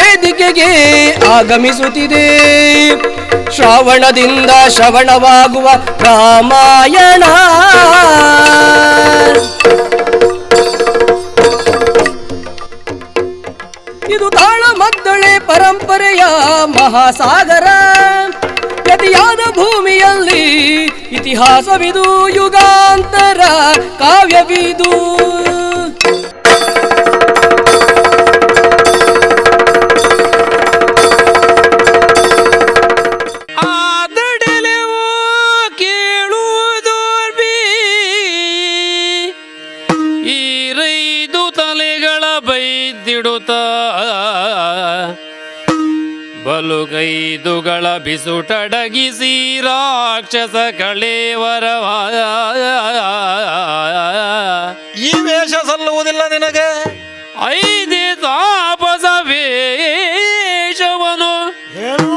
ವೇದಿಕೆಗೆ ಆಗಮಿಸುತ್ತಿದೆ. ಶ್ರಾವಣದಿಂದ ಶ್ರವಣವಾಗುವ ರಾಮಾಯಣ. ಇದು ತಾಳಮದ್ದಳೆ ಪರಂಪರೆಯ ಮಹಾಸಾಗರ. ಯತಿಯಾದ ಭೂಮಿಯಲ್ಲಿ ಇತಿಹಾಸವಿದು, ಯುಗಾಂತರ ಕಾವ್ಯವಿದು. ಬಲುಗೈದುಗಳ ಬಿಸುಟಡಗಿಸಿ ರಾಕ್ಷಸ ಕಳೇವರವ. ಈ ವೇಷ ಸಲ್ಲುವುದಿಲ್ಲ ನಿನಗೆ. ಐದೇ ತಾಪಸ ವೇಷವನು ಏನು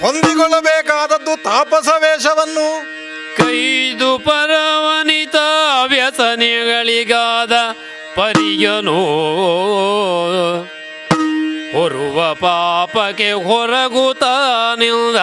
ಹೊಂದಿಕೊಳ್ಳಬೇಕಾದದ್ದು ತಾಪಸ ವೇಷವನ್ನು. ಕೈದು ಪರವನಿತ ವ್ಯಸನೆಗಳಿಗಾದ ಪರಿಯನೋ. ಹೊರುವ ಪಾಪಕ್ಕೆ ಹೊರಗುತ್ತಾನಿಲ್ಲ.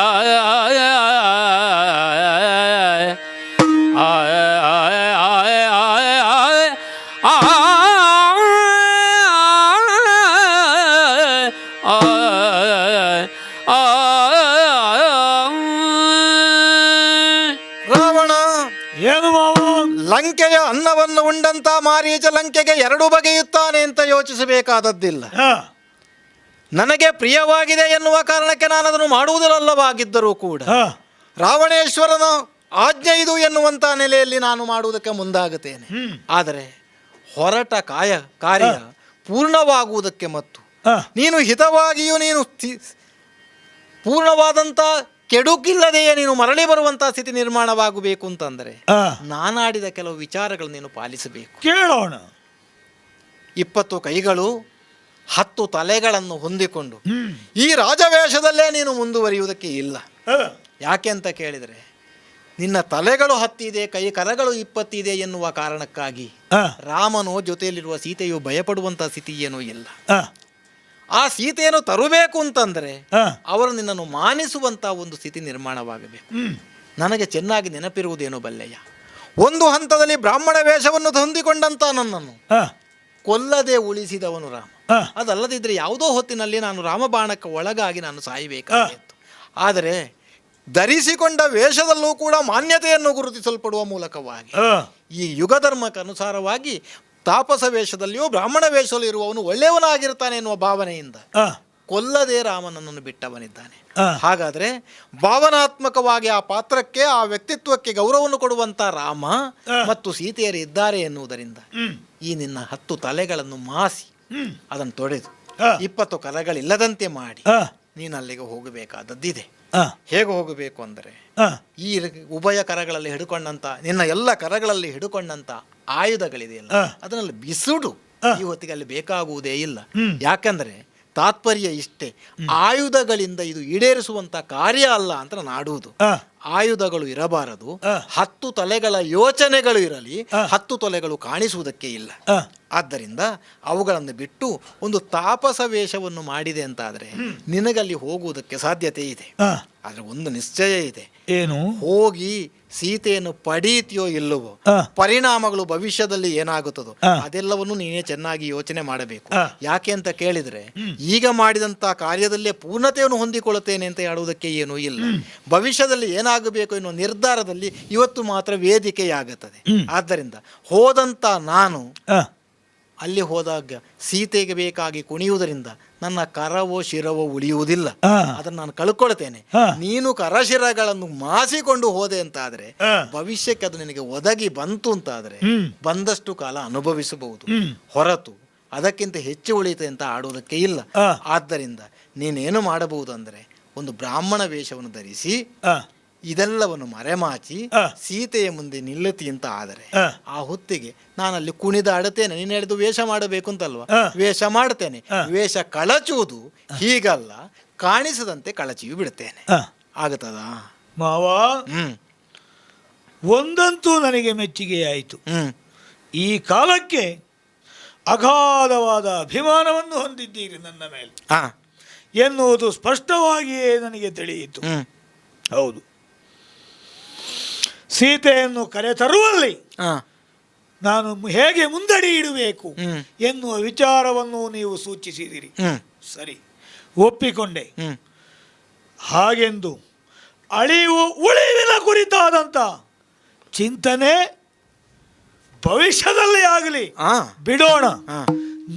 ರಾವಣ ಏನು ಲಂಕೆಯ ಅನ್ನವನ್ನು ಉಂಡಂತ ಮಾರೀಚ ಲಂಕೆಗೆ ಎರಡು ಬಗೆಯುತ್ತಾನೆ ಅಂತ ಯೋಚಿಸಬೇಕಾದದ್ದಿಲ್ಲ. ನನಗೆ ಪ್ರಿಯವಾಗಿದೆ ಎನ್ನುವ ಕಾರಣಕ್ಕೆ ನಾನು ಅದನ್ನು ಮಾಡುವುದಿಲ್ಲವಾಗಿದ್ದರೂ ಕೂಡ ರಾವಣೇಶ್ವರನ ಆಜ್ಞೆ ಇದು ಎನ್ನುವಂಥ ನೆಲೆಯಲ್ಲಿ ನಾನು ಮಾಡುವುದಕ್ಕೆ ಮುಂದಾಗುತ್ತೇನೆ. ಆದರೆ ಹೊರಟ ಕಾರ್ಯ ಪೂರ್ಣವಾಗುವುದಕ್ಕೆ ಮತ್ತು ನೀನು ಹಿತವಾಗಿಯೂ ನೀನು ಪೂರ್ಣವಾದಂಥ ಕೆಡುಕಿಲ್ಲದೆಯೇ ನೀನು ಮರಳಿ ಬರುವಂಥ ಸ್ಥಿತಿ ನಿರ್ಮಾಣವಾಗಬೇಕು ಅಂತಂದರೆ ನಾನಾಡಿದ ಕೆಲವು ವಿಚಾರಗಳು ನೀನು ಪಾಲಿಸಬೇಕು. ಕೇಳೋಣ. 20 ಕೈಗಳು 10 ತಲೆಗಳನ್ನು ಹೊಂದಿಕೊಂಡು ಈ ರಾಜವೇಷದಲ್ಲೇ ನೀನು ಮುಂದುವರಿಯುವುದಕ್ಕೆ ಇಲ್ಲ. ಯಾಕೆ ಅಂತ ಕೇಳಿದರೆ ನಿನ್ನ ತಲೆಗಳು 10 ಇದೆ, ಕೈ ಕರಗಳು 20 ಇದೆ ಎನ್ನುವ ಕಾರಣಕ್ಕಾಗಿ ರಾಮನೋ ಜೊತೆಯಲ್ಲಿರುವ ಸೀತೆಯು ಭಯಪಡುವಂಥ ಸ್ಥಿತಿ ಏನೂ ಇಲ್ಲ. ಆ ಸೀತೆಯನ್ನು ತರಬೇಕು ಅಂತಂದರೆ ಅವರು ನಿನ್ನನ್ನು ಮಾನಿಸುವಂಥ ಒಂದು ಸ್ಥಿತಿ ನಿರ್ಮಾಣವಾಗಬೇಕು. ನನಗೆ ಚೆನ್ನಾಗಿ ನೆನಪಿರುವುದೇನೋ ಬಲ್ಲೆಯ, ಒಂದು ಹಂತದಲ್ಲಿ ಬ್ರಾಹ್ಮಣ ವೇಷವನ್ನು ಹೊಂದಿಕೊಂಡಂತ ನನ್ನನ್ನು ಕೊಲ್ಲದೆ ಉಳಿಸಿದವನು ರಾಮ. ಅದಲ್ಲದಿದ್ದರೆ ಯಾವುದೋ ಹೊತ್ತಿನಲ್ಲಿ ನಾನು ರಾಮಬಾಣಕ್ಕೆ ಒಳಗಾಗಿ ನಾನು ಸಾಯಬೇಕಾಗಿತ್ತು. ಆದರೆ ಧರಿಸಿಕೊಂಡ ವೇಷದಲ್ಲೂ ಕೂಡ ಮಾನ್ಯತೆಯನ್ನು ಗುರುತಿಸಲ್ಪಡುವ ಮೂಲಕವಾಗಿ ಈ ಯುಗಧರ್ಮಕ್ಕನುಸಾರವಾಗಿ ತಾಪಸ ವೇಷದಲ್ಲಿಯೂ ಬ್ರಾಹ್ಮಣ ವೇಷದಲ್ಲಿ ಇರುವವನು ಒಳ್ಳೆಯವನಾಗಿರ್ತಾನೆ ಎನ್ನುವ ಭಾವನೆಯಿಂದ ಕೊಲ್ಲದೆ ರಾಮನನ್ನು ಬಿಟ್ಟವನಿದ್ದಾನೆ. ಹಾಗಾದರೆ ಭಾವನಾತ್ಮಕವಾಗಿ ಆ ಪಾತ್ರಕ್ಕೆ, ಆ ವ್ಯಕ್ತಿತ್ವಕ್ಕೆ ಗೌರವವನ್ನು ಕೊಡುವಂತ ರಾಮ ಮತ್ತು ಸೀತೆಯರು ಇದ್ದಾರೆ ಎನ್ನುವುದರಿಂದ ಈ ನಿನ್ನ 10 ತಲೆಗಳನ್ನು ಮಾಸಿ ಅದನ್ನು ತೊಡೆದು 20 ಕರಗಳಿಲ್ಲದಂತೆ ಮಾಡಿ ನೀನು ಅಲ್ಲಿಗೆ ಹೋಗಬೇಕಾದದ್ದಿದೆ. ಹೇಗೆ ಹೋಗಬೇಕು ಅಂದರೆ ಈ ಉಭಯ ಕರಗಳಲ್ಲಿ ಹಿಡ್ಕೊಂಡಂತ ನಿನ್ನ ಎಲ್ಲ ಕರಗಳಲ್ಲಿ ಹಿಡ್ಕೊಂಡಂತ ಆಯುಧಗಳಿದೆಯಲ್ಲ ಅದನ್ನೆಲ್ಲ ಬಿಸುಡು. ಈ ಹೊತ್ತಿಗೆ ಅಲ್ಲಿ ಬೇಕಾಗುವುದೇ ಇಲ್ಲ. ಯಾಕಂದ್ರೆ ತಾತ್ಪರ್ಯ ಇಷ್ಟೇ, ಆಯುಧಗಳಿಂದ ಇದು ಈಡೇರಿಸುವಂತ ಕಾರ್ಯ ಅಲ್ಲ ಅಂತ ನಾನು ಆಡುವುದು. ಆಯುಧಗಳು ಇರಬಾರದು, 10 ತಲೆಗಳ ಯೋಚನೆಗಳು ಇರಲಿ, 10 ತಲೆಗಳು ಕಾಣಿಸುವುದಕ್ಕೆ ಇಲ್ಲ. ಆದ್ದರಿಂದ ಅವುಗಳನ್ನು ಬಿಟ್ಟು ಒಂದು ತಾಪಸ ವೇಷವನ್ನು ಮಾಡಿದೆ ಅಂತಾದರೆ ನಿನಗಲ್ಲಿ ಹೋಗುವುದಕ್ಕೆ ಸಾಧ್ಯತೆ ಇದೆ. ಆದರೆ ಒಂದು ನಿಶ್ಚಯ ಇದೆ, ಏನು? ಹೋಗಿ ಸೀತೆಯನ್ನು ಪಡೀತೀಯೋ ಇಲ್ಲವೋ, ಪರಿಣಾಮಗಳು ಭವಿಷ್ಯದಲ್ಲಿ ಏನಾಗುತ್ತದೋ ಅದೆಲ್ಲವನ್ನು ನೀನೇ ಚೆನ್ನಾಗಿ ಯೋಚನೆ ಮಾಡಬೇಕು. ಯಾಕೆ ಅಂತ ಕೇಳಿದ್ರೆ ಈಗ ಮಾಡಿದಂತ ಕಾರ್ಯದಲ್ಲೇ ಪೂರ್ಣತೆಯನ್ನು ಹೊಂದಿಕೊಳ್ಳುತ್ತೇನೆ ಅಂತ ಹೇಳುವುದಕ್ಕೆ ಏನೂ ಇಲ್ಲ. ಭವಿಷ್ಯದಲ್ಲಿ ಏನಾಗಬೇಕು ಎನ್ನುವ ನಿರ್ಧಾರದಲ್ಲಿ ಇವತ್ತು ಮಾತ್ರ ವೇದಿಕೆಯಾಗುತ್ತದೆ. ಆದ್ದರಿಂದ ಹೋದಂತ ನಾನು ಅಲ್ಲಿ ಹೋದಾಗ ಸೀತೆಗೆ ಬೇಕಾಗಿ ಕುಣಿಯುವುದರಿಂದ ನನ್ನ ಕರವೋ ಶಿರವೋ ಉಳಿಯುವುದಿಲ್ಲ, ಅದನ್ನು ನಾನು ಕಳ್ಕೊಳ್ತೇನೆ. ನೀನು ಕರಶಿರಗಳನ್ನು ಮಾಸಿಕೊಂಡು ಹೋದೆ ಅಂತಾದ್ರೆ ಭವಿಷ್ಯಕ್ಕೆ ಅದು ನಿನಗೆ ಒದಗಿ ಬಂತು ಅಂತಾದ್ರೆ ಬಂದಷ್ಟು ಕಾಲ ಅನುಭವಿಸಬಹುದು, ಹೊರತು ಅದಕ್ಕಿಂತ ಹೆಚ್ಚು ಉಳಿಯುತ್ತೆ ಅಂತ ಆಡುವುದಕ್ಕೆ ಇಲ್ಲ. ಆದ್ದರಿಂದ ನೀನೇನು ಮಾಡಬಹುದು ಅಂದರೆ ಒಂದು ಬ್ರಾಹ್ಮಣ ವೇಷವನ್ನು ಧರಿಸಿ ಇದೆಲ್ಲವನ್ನು ಮರೆಮಾಚಿ ಸೀತೆಯ ಮುಂದೆ ನಿಲ್ಲುತ್ತಿ ಅಂತ ಆದರೆ ಆ ಹೊತ್ತಿಗೆ ನಾನಲ್ಲಿ ಕುಣಿದಾಡುತ್ತೇನೆ. ನೀನು ಹೇಳಿದ್ದು ವೇಷ ಮಾಡಬೇಕು ಅಂತಲ್ವಾ, ವೇಷ ಮಾಡ್ತೇನೆ. ವೇಷ ಕಳಚುವುದು ಹೀಗಲ್ಲ, ಕಾಣಿಸದಂತೆ ಕಳಚಿಯೂ ಬಿಡುತ್ತೇನೆ. ಆಗುತ್ತದ ಮಾವ? ಒಂದಂತೂ ನನಗೆ ಮೆಚ್ಚುಗೆಯಾಯಿತು. ಈ ಕಾಲಕ್ಕೆ ಅಗಾಧವಾದ ಅಭಿಮಾನವನ್ನು ಹೊಂದಿದ್ದೀರಿ ನನ್ನ ಮೇಲೆ. ಎನ್ನುವುದು ಸ್ಪಷ್ಟವಾಗಿಯೇ ನನಗೆ ತಿಳಿಯಿತು. ಹೌದು, ಸೀತೆಯನ್ನು ಕರೆತರುವಲ್ಲಿ ನಾನು ಹೇಗೆ ಮುಂದಡಿ ಇಡಬೇಕು ಎನ್ನುವ ವಿಚಾರವನ್ನು ನೀವು ಸೂಚಿಸಿದಿರಿ. ಸರಿ, ಒಪ್ಪಿಕೊಂಡೆ. ಹಾಗೆಂದು ಉಳಿವಿನ ಕುರಿತಾದಂಥ ಚಿಂತನೆ ಭವಿಷ್ಯದಲ್ಲಿ ಆಗಲಿ ಬಿಡೋಣ.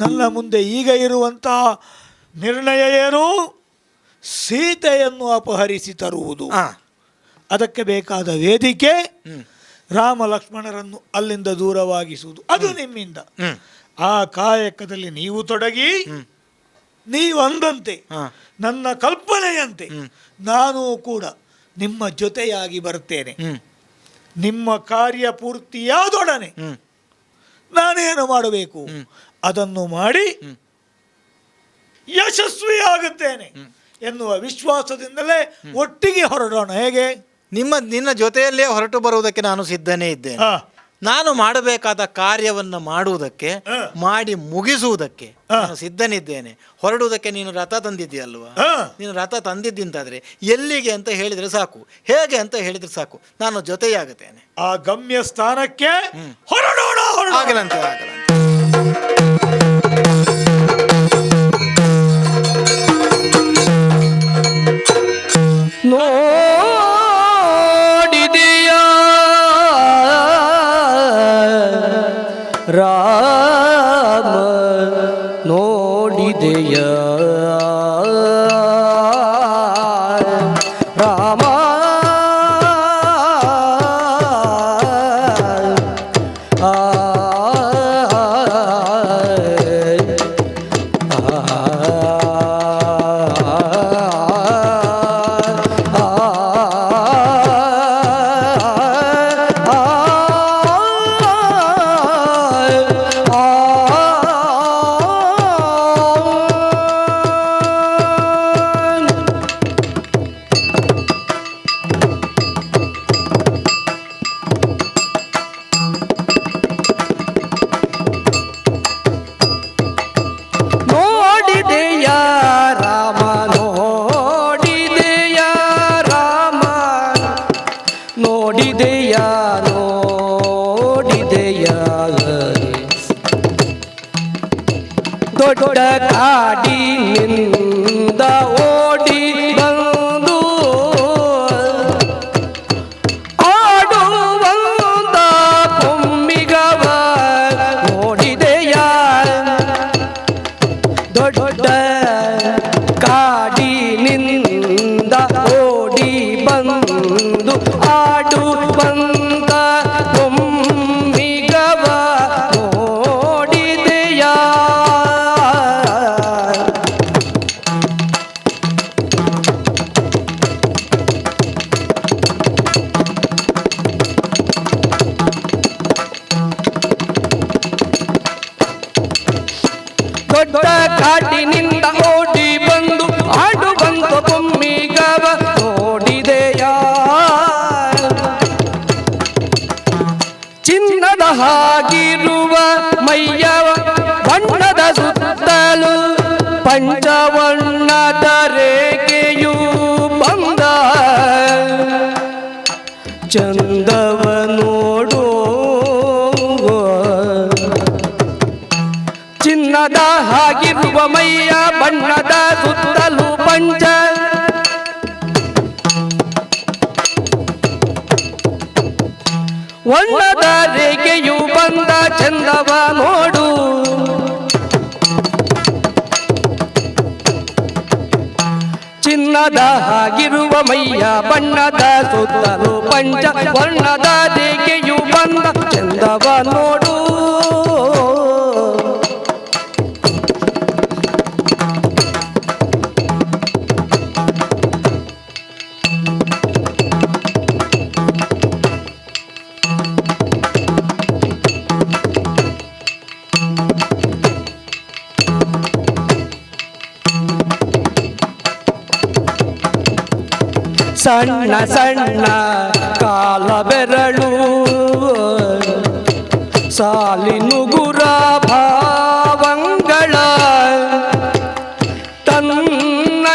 ನನ್ನ ಮುಂದೆ ಈಗ ಇರುವಂತಹ ನಿರ್ಣಯ ಏನು? ಸೀತೆಯನ್ನು ಅಪಹರಿಸಿ ತರುವುದು. ಅದಕ್ಕೆ ಬೇಕಾದ ವೇದಿಕೆ ರಾಮ ಲಕ್ಷ್ಮಣರನ್ನು ಅಲ್ಲಿಂದ ದೂರವಾಗಿಸುವುದು. ಅದು ನಿಮ್ಮಿಂದ. ಆ ಕಾಯಕದಲ್ಲಿ ನೀವು ತೊಡಗಿ, ನೀವು ಅಂದಂತೆ ನನ್ನ ಕಲ್ಪನೆಯಂತೆ ನಾನು ಕೂಡ ನಿಮ್ಮ ಜೊತೆಯಾಗಿ ಬರುತ್ತೇನೆ. ನಿಮ್ಮ ಕಾರ್ಯ ಪೂರ್ತಿಯಾದೊಡನೆ ನಾನೇನು ಮಾಡಬೇಕು ಅದನ್ನು ಮಾಡಿ ಯಶಸ್ವಿಯಾಗುತ್ತೇನೆ ಎನ್ನುವ ವಿಶ್ವಾಸದಿಂದಲೇ ಒಟ್ಟಿಗೆ ಹೊರಡೋಣ. ಹೇಗೆ? ನಿನ್ನ ಜೊತೆಯಲ್ಲೇ ಹೊರಟು ಬರುವುದಕ್ಕೆ ನಾನು ಸಿದ್ಧನೇ ಇದ್ದೇನೆ. ನಾನು ಮಾಡಬೇಕಾದ ಕಾರ್ಯವನ್ನು ಮಾಡುವುದಕ್ಕೆ, ಮಾಡಿ ಮುಗಿಸುವುದಕ್ಕೆ ನಾನು ಸಿದ್ಧನಿದ್ದೇನೆ. ಹೊರಡುವುದಕ್ಕೆ ನೀನು ರಥ ತಂದಿದ್ದೀಯಲ್ವಾ? ನೀನು ರಥ ತಂದಿದ್ದಿಂತಾದ್ರೆ ಎಲ್ಲಿಗೆ ಅಂತ ಹೇಳಿದ್ರೆ ಸಾಕು, ಹೇಗೆ ಅಂತ ಹೇಳಿದ್ರೆ ಸಾಕು, ನಾನು ಜೊತೆಯಾಗುತ್ತೇನೆ. ಆ ಗಮ್ಯ ಸ್ಥಾನಕ್ಕೆ ಹೊರಡೋಣ. ಆಗಲಂತೆ. ನೋಡಿದೆಯಾ ರಾಮ, ನೋಡಿದೆಯಾ ರಾಮ, ದೊಡ್ಡ ಕಾಡಿನಿಂದ ಓಡಿ ಬಂದು ಆಡುವಂತ ಬೊಮ್ಮಿಗವ ನೋಡಿದೆಯ. ದೊಡ್ಡ ಕಾಡಿನಿಂದ ಓಡಿ ಬಂದು ಆಡುವಂತ ಬೊಮ್ಮಿಗವ ನೋಡಿದೆಯ. ದೊಡ್ಡ ಕಾಡಿನಿಂದ ಓಡಿ ಬಂದು ಆಡು ಬಂದು ಬೊಮ್ಮಿಗವ ನೋಡಿದೆಯ. ಚಿನ್ನದ ಹಾಗಿರುವ ಮೈಯವ ಬಣ್ಣದ ಸುತ್ತಲೂ ಪಂಚವರ್ಣದ ರೇಖೆಯು ಬಂದ ಚಂದವ ನೋಡು. ಚಿನ್ನದ ಹಾಗಿರುವ ಮೈಯ ಬಣ್ಣದ ಸುತ್ತಲೂ ಪಂಚ ವರ್ಣದ ರೇಖೆಯು ಬಂದ ಚಂದವ ನೋಡು. ಚಿನ್ನದ ಹಾಗಿರುವ ಮೈಯ ಬಣ್ಣದ ಸುತ್ತಲೂ ಪಂಚ ವರ್ಣದ ರೇಖೆಯು ಬಂದ ಚಂದವ ನೋಡು. ಸಣ್ಣ ಸಣ್ಣ ಕಾಲ ಬೆರಳು ಸಾಲಿನುಗುರ ಭಾವಂಗಳ ತನ್ನ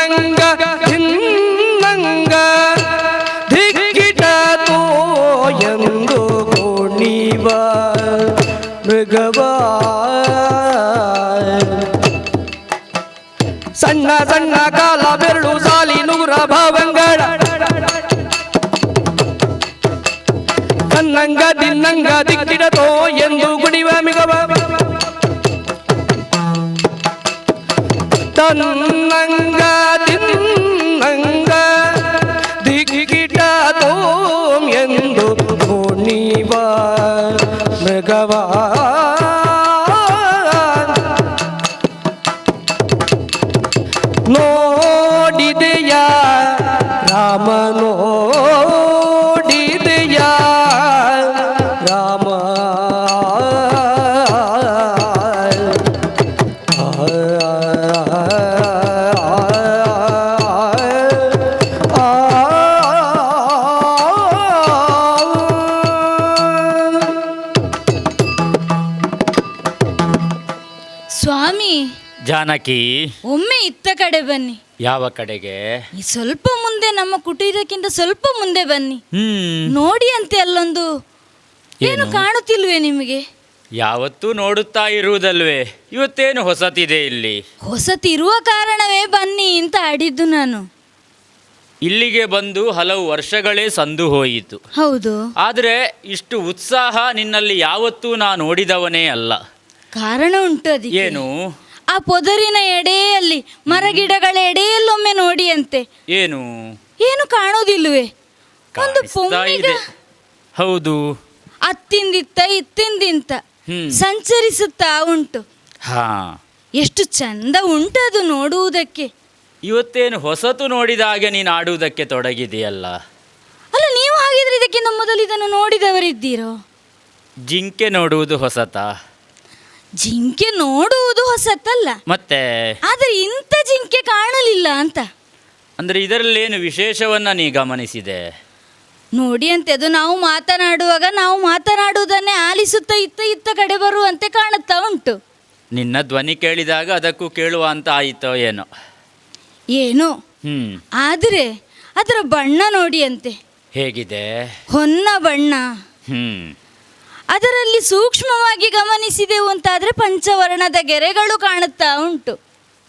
ಸಣ್ಣ ಸಣ್ಣ ಕಾಲ ಬೆರಳು ಸಾಲಿ ನೂರ ಭಾವಂಗಳ ಕನ್ನಂಗ ದಿನ್ನಂಗ ದಿಕ್ಕಿಡತೋ ಎಂದು ಗುಣಿವ ಮಿಗವ ತನ್ನಂಗ ದಿನ್ನಂಗ ದಿಕ್ಕಿಡತೋ ಎಂದು ಗುಣಿವ ಮೃಗವ ನೋಡಿದೆಯ ರಾಮ ನೋಡಿದೆಯ ರಾಮ ಸ್ವಾಮಿ ಜಾನಕಿ, ಒಮ್ಮೆ ಇತ್ತ ಕಡೆ ಬನ್ನಿ. ಯಾವ ಕಡೆಗೆ? ಈ ಸ್ವಲ್ಪ ಮುಂದೆ, ನಮ್ಮ ಕುಟೀರಕ್ಕಿಂತ ಸ್ವಲ್ಪ ಮುಂದೆ ಬನ್ನಿ. ನೋಡಿ ಅಂತೆ ಅಲ್ಲೊಂದು ಏನು ಕಾಣುತ್ತಿಲ್ವೇ ನಿಮಗೆ? ಯಾವತ್ತೂ ನೋಡುತ್ತಾ ಇರುವುದಲ್ವೇ, ಇವತ್ತೇನು ಹೊಸತಿದೆ ಇಲ್ಲಿ? ಹೊಸತಿರುವ ಕಾರಣವೇ ಬನ್ನಿ ಅಂತ ಆಡಿದ್ದು ನಾನು. ಇಲ್ಲಿಗೆ ಬಂದು ಹಲವು ವರ್ಷಗಳೇ ಸಂದು ಹೋಯಿತು. ಹೌದು. ಆದರೆ ಇಷ್ಟು ಉತ್ಸಾಹ ನಿನ್ನಲ್ಲಿ ಯಾವತ್ತೂ ನಾ ನೋಡಿದವನೇ ಅಲ್ಲ. ಕಾರಣ ಉಂಟು ಅದಕ್ಕೆ. ಏನು? ಆ ಪೊದರಿನ ಎಡೆಯಲ್ಲಿ, ಮರಗಿಡಗಳ ಎಡೆಯಲ್ಲೊಮ್ಮೆ ನೋಡಿ ಅಂತೆ. ಏನು? ಏನು ಕಾಣುವುದಿಲ್ವೇ? ಒಂದು ಕಾಣಿಸ್ತಾ ಇದೆ. ಹೌದು. ಅತ್ತಿಂದಿತ್ತ ಇತ್ತಿಂದಿಂತ ಸಂಚರಿಸುತ್ತಾ ಉಂಟು. ಹಾ, ಎಷ್ಟು ಚಂದ ಉಂಟು ಅದು ನೋಡುವುದಕ್ಕೆ. ಇವತ್ತೇನು ಹೊಸತು ನೋಡಿದ ಹಾಗೆ ನೀನು ಆಡುವುದಕ್ಕೆ ತೊಡಗಿದೆಯಲ್ಲ? ಅಲ್ಲ, ನೀವು ಹಾಗಿದ್ರೆ ಇದಕ್ಕಿಂತ ಮೊದಲು ಇದನ್ನು ನೋಡಿದವರಿದ್ದೀರೋ? ಜಿಂಕೆ ನೋಡುವುದು ಹೊಸತಾ? ಜಿಂಕೆ ನೋಡುವುದು ಹೊಸತಲ್ಲ, ಮತ್ತೆ ಆದರೆ ಇಂಥ ಜಿಂಕೆ ಕಾಣಲಿಲ್ಲ ಅಂತ. ಅಂದ್ರೆ ಇದರಲ್ಲೇನು ವಿಶೇಷವನ್ನ ನೀ ಗಮನಿಸಿದೆ? ನೋಡಿ ಅಂತೆ, ಅದು ನಾವು ಮಾತನಾಡುವಾಗ ನಾವು ಮಾತನಾಡುವುದನ್ನೇ ಆಲಿಸುತ್ತಾ ಇತ್ತ ಕಡೆ ಬರುವಂತೆ ಕಾಣುತ್ತಾ ಉಂಟು. ನಿನ್ನ ಧ್ವನಿ ಕೇಳಿದಾಗ ಅದಕ್ಕೂ ಕೇಳುವ ಅಂತ ಆಯಿತೋ ಏನೋ? ಏನೋ. ಆದರೆ ಅದರ ಬಣ್ಣ ನೋಡಿ ಅಂತೆ. ಹೇಗಿದೆ? ಹೊನ್ನ ಬಣ್ಣ. ಅದರಲ್ಲಿ ಸೂಕ್ಷ್ಮವಾಗಿ ಗಮನಿಸಿದೆವು ಅಂತಾದರೆ ಪಂಚವರ್ಣದ ಗೆರೆಗಳು ಕಾಣುತ್ತಾ ಉಂಟು.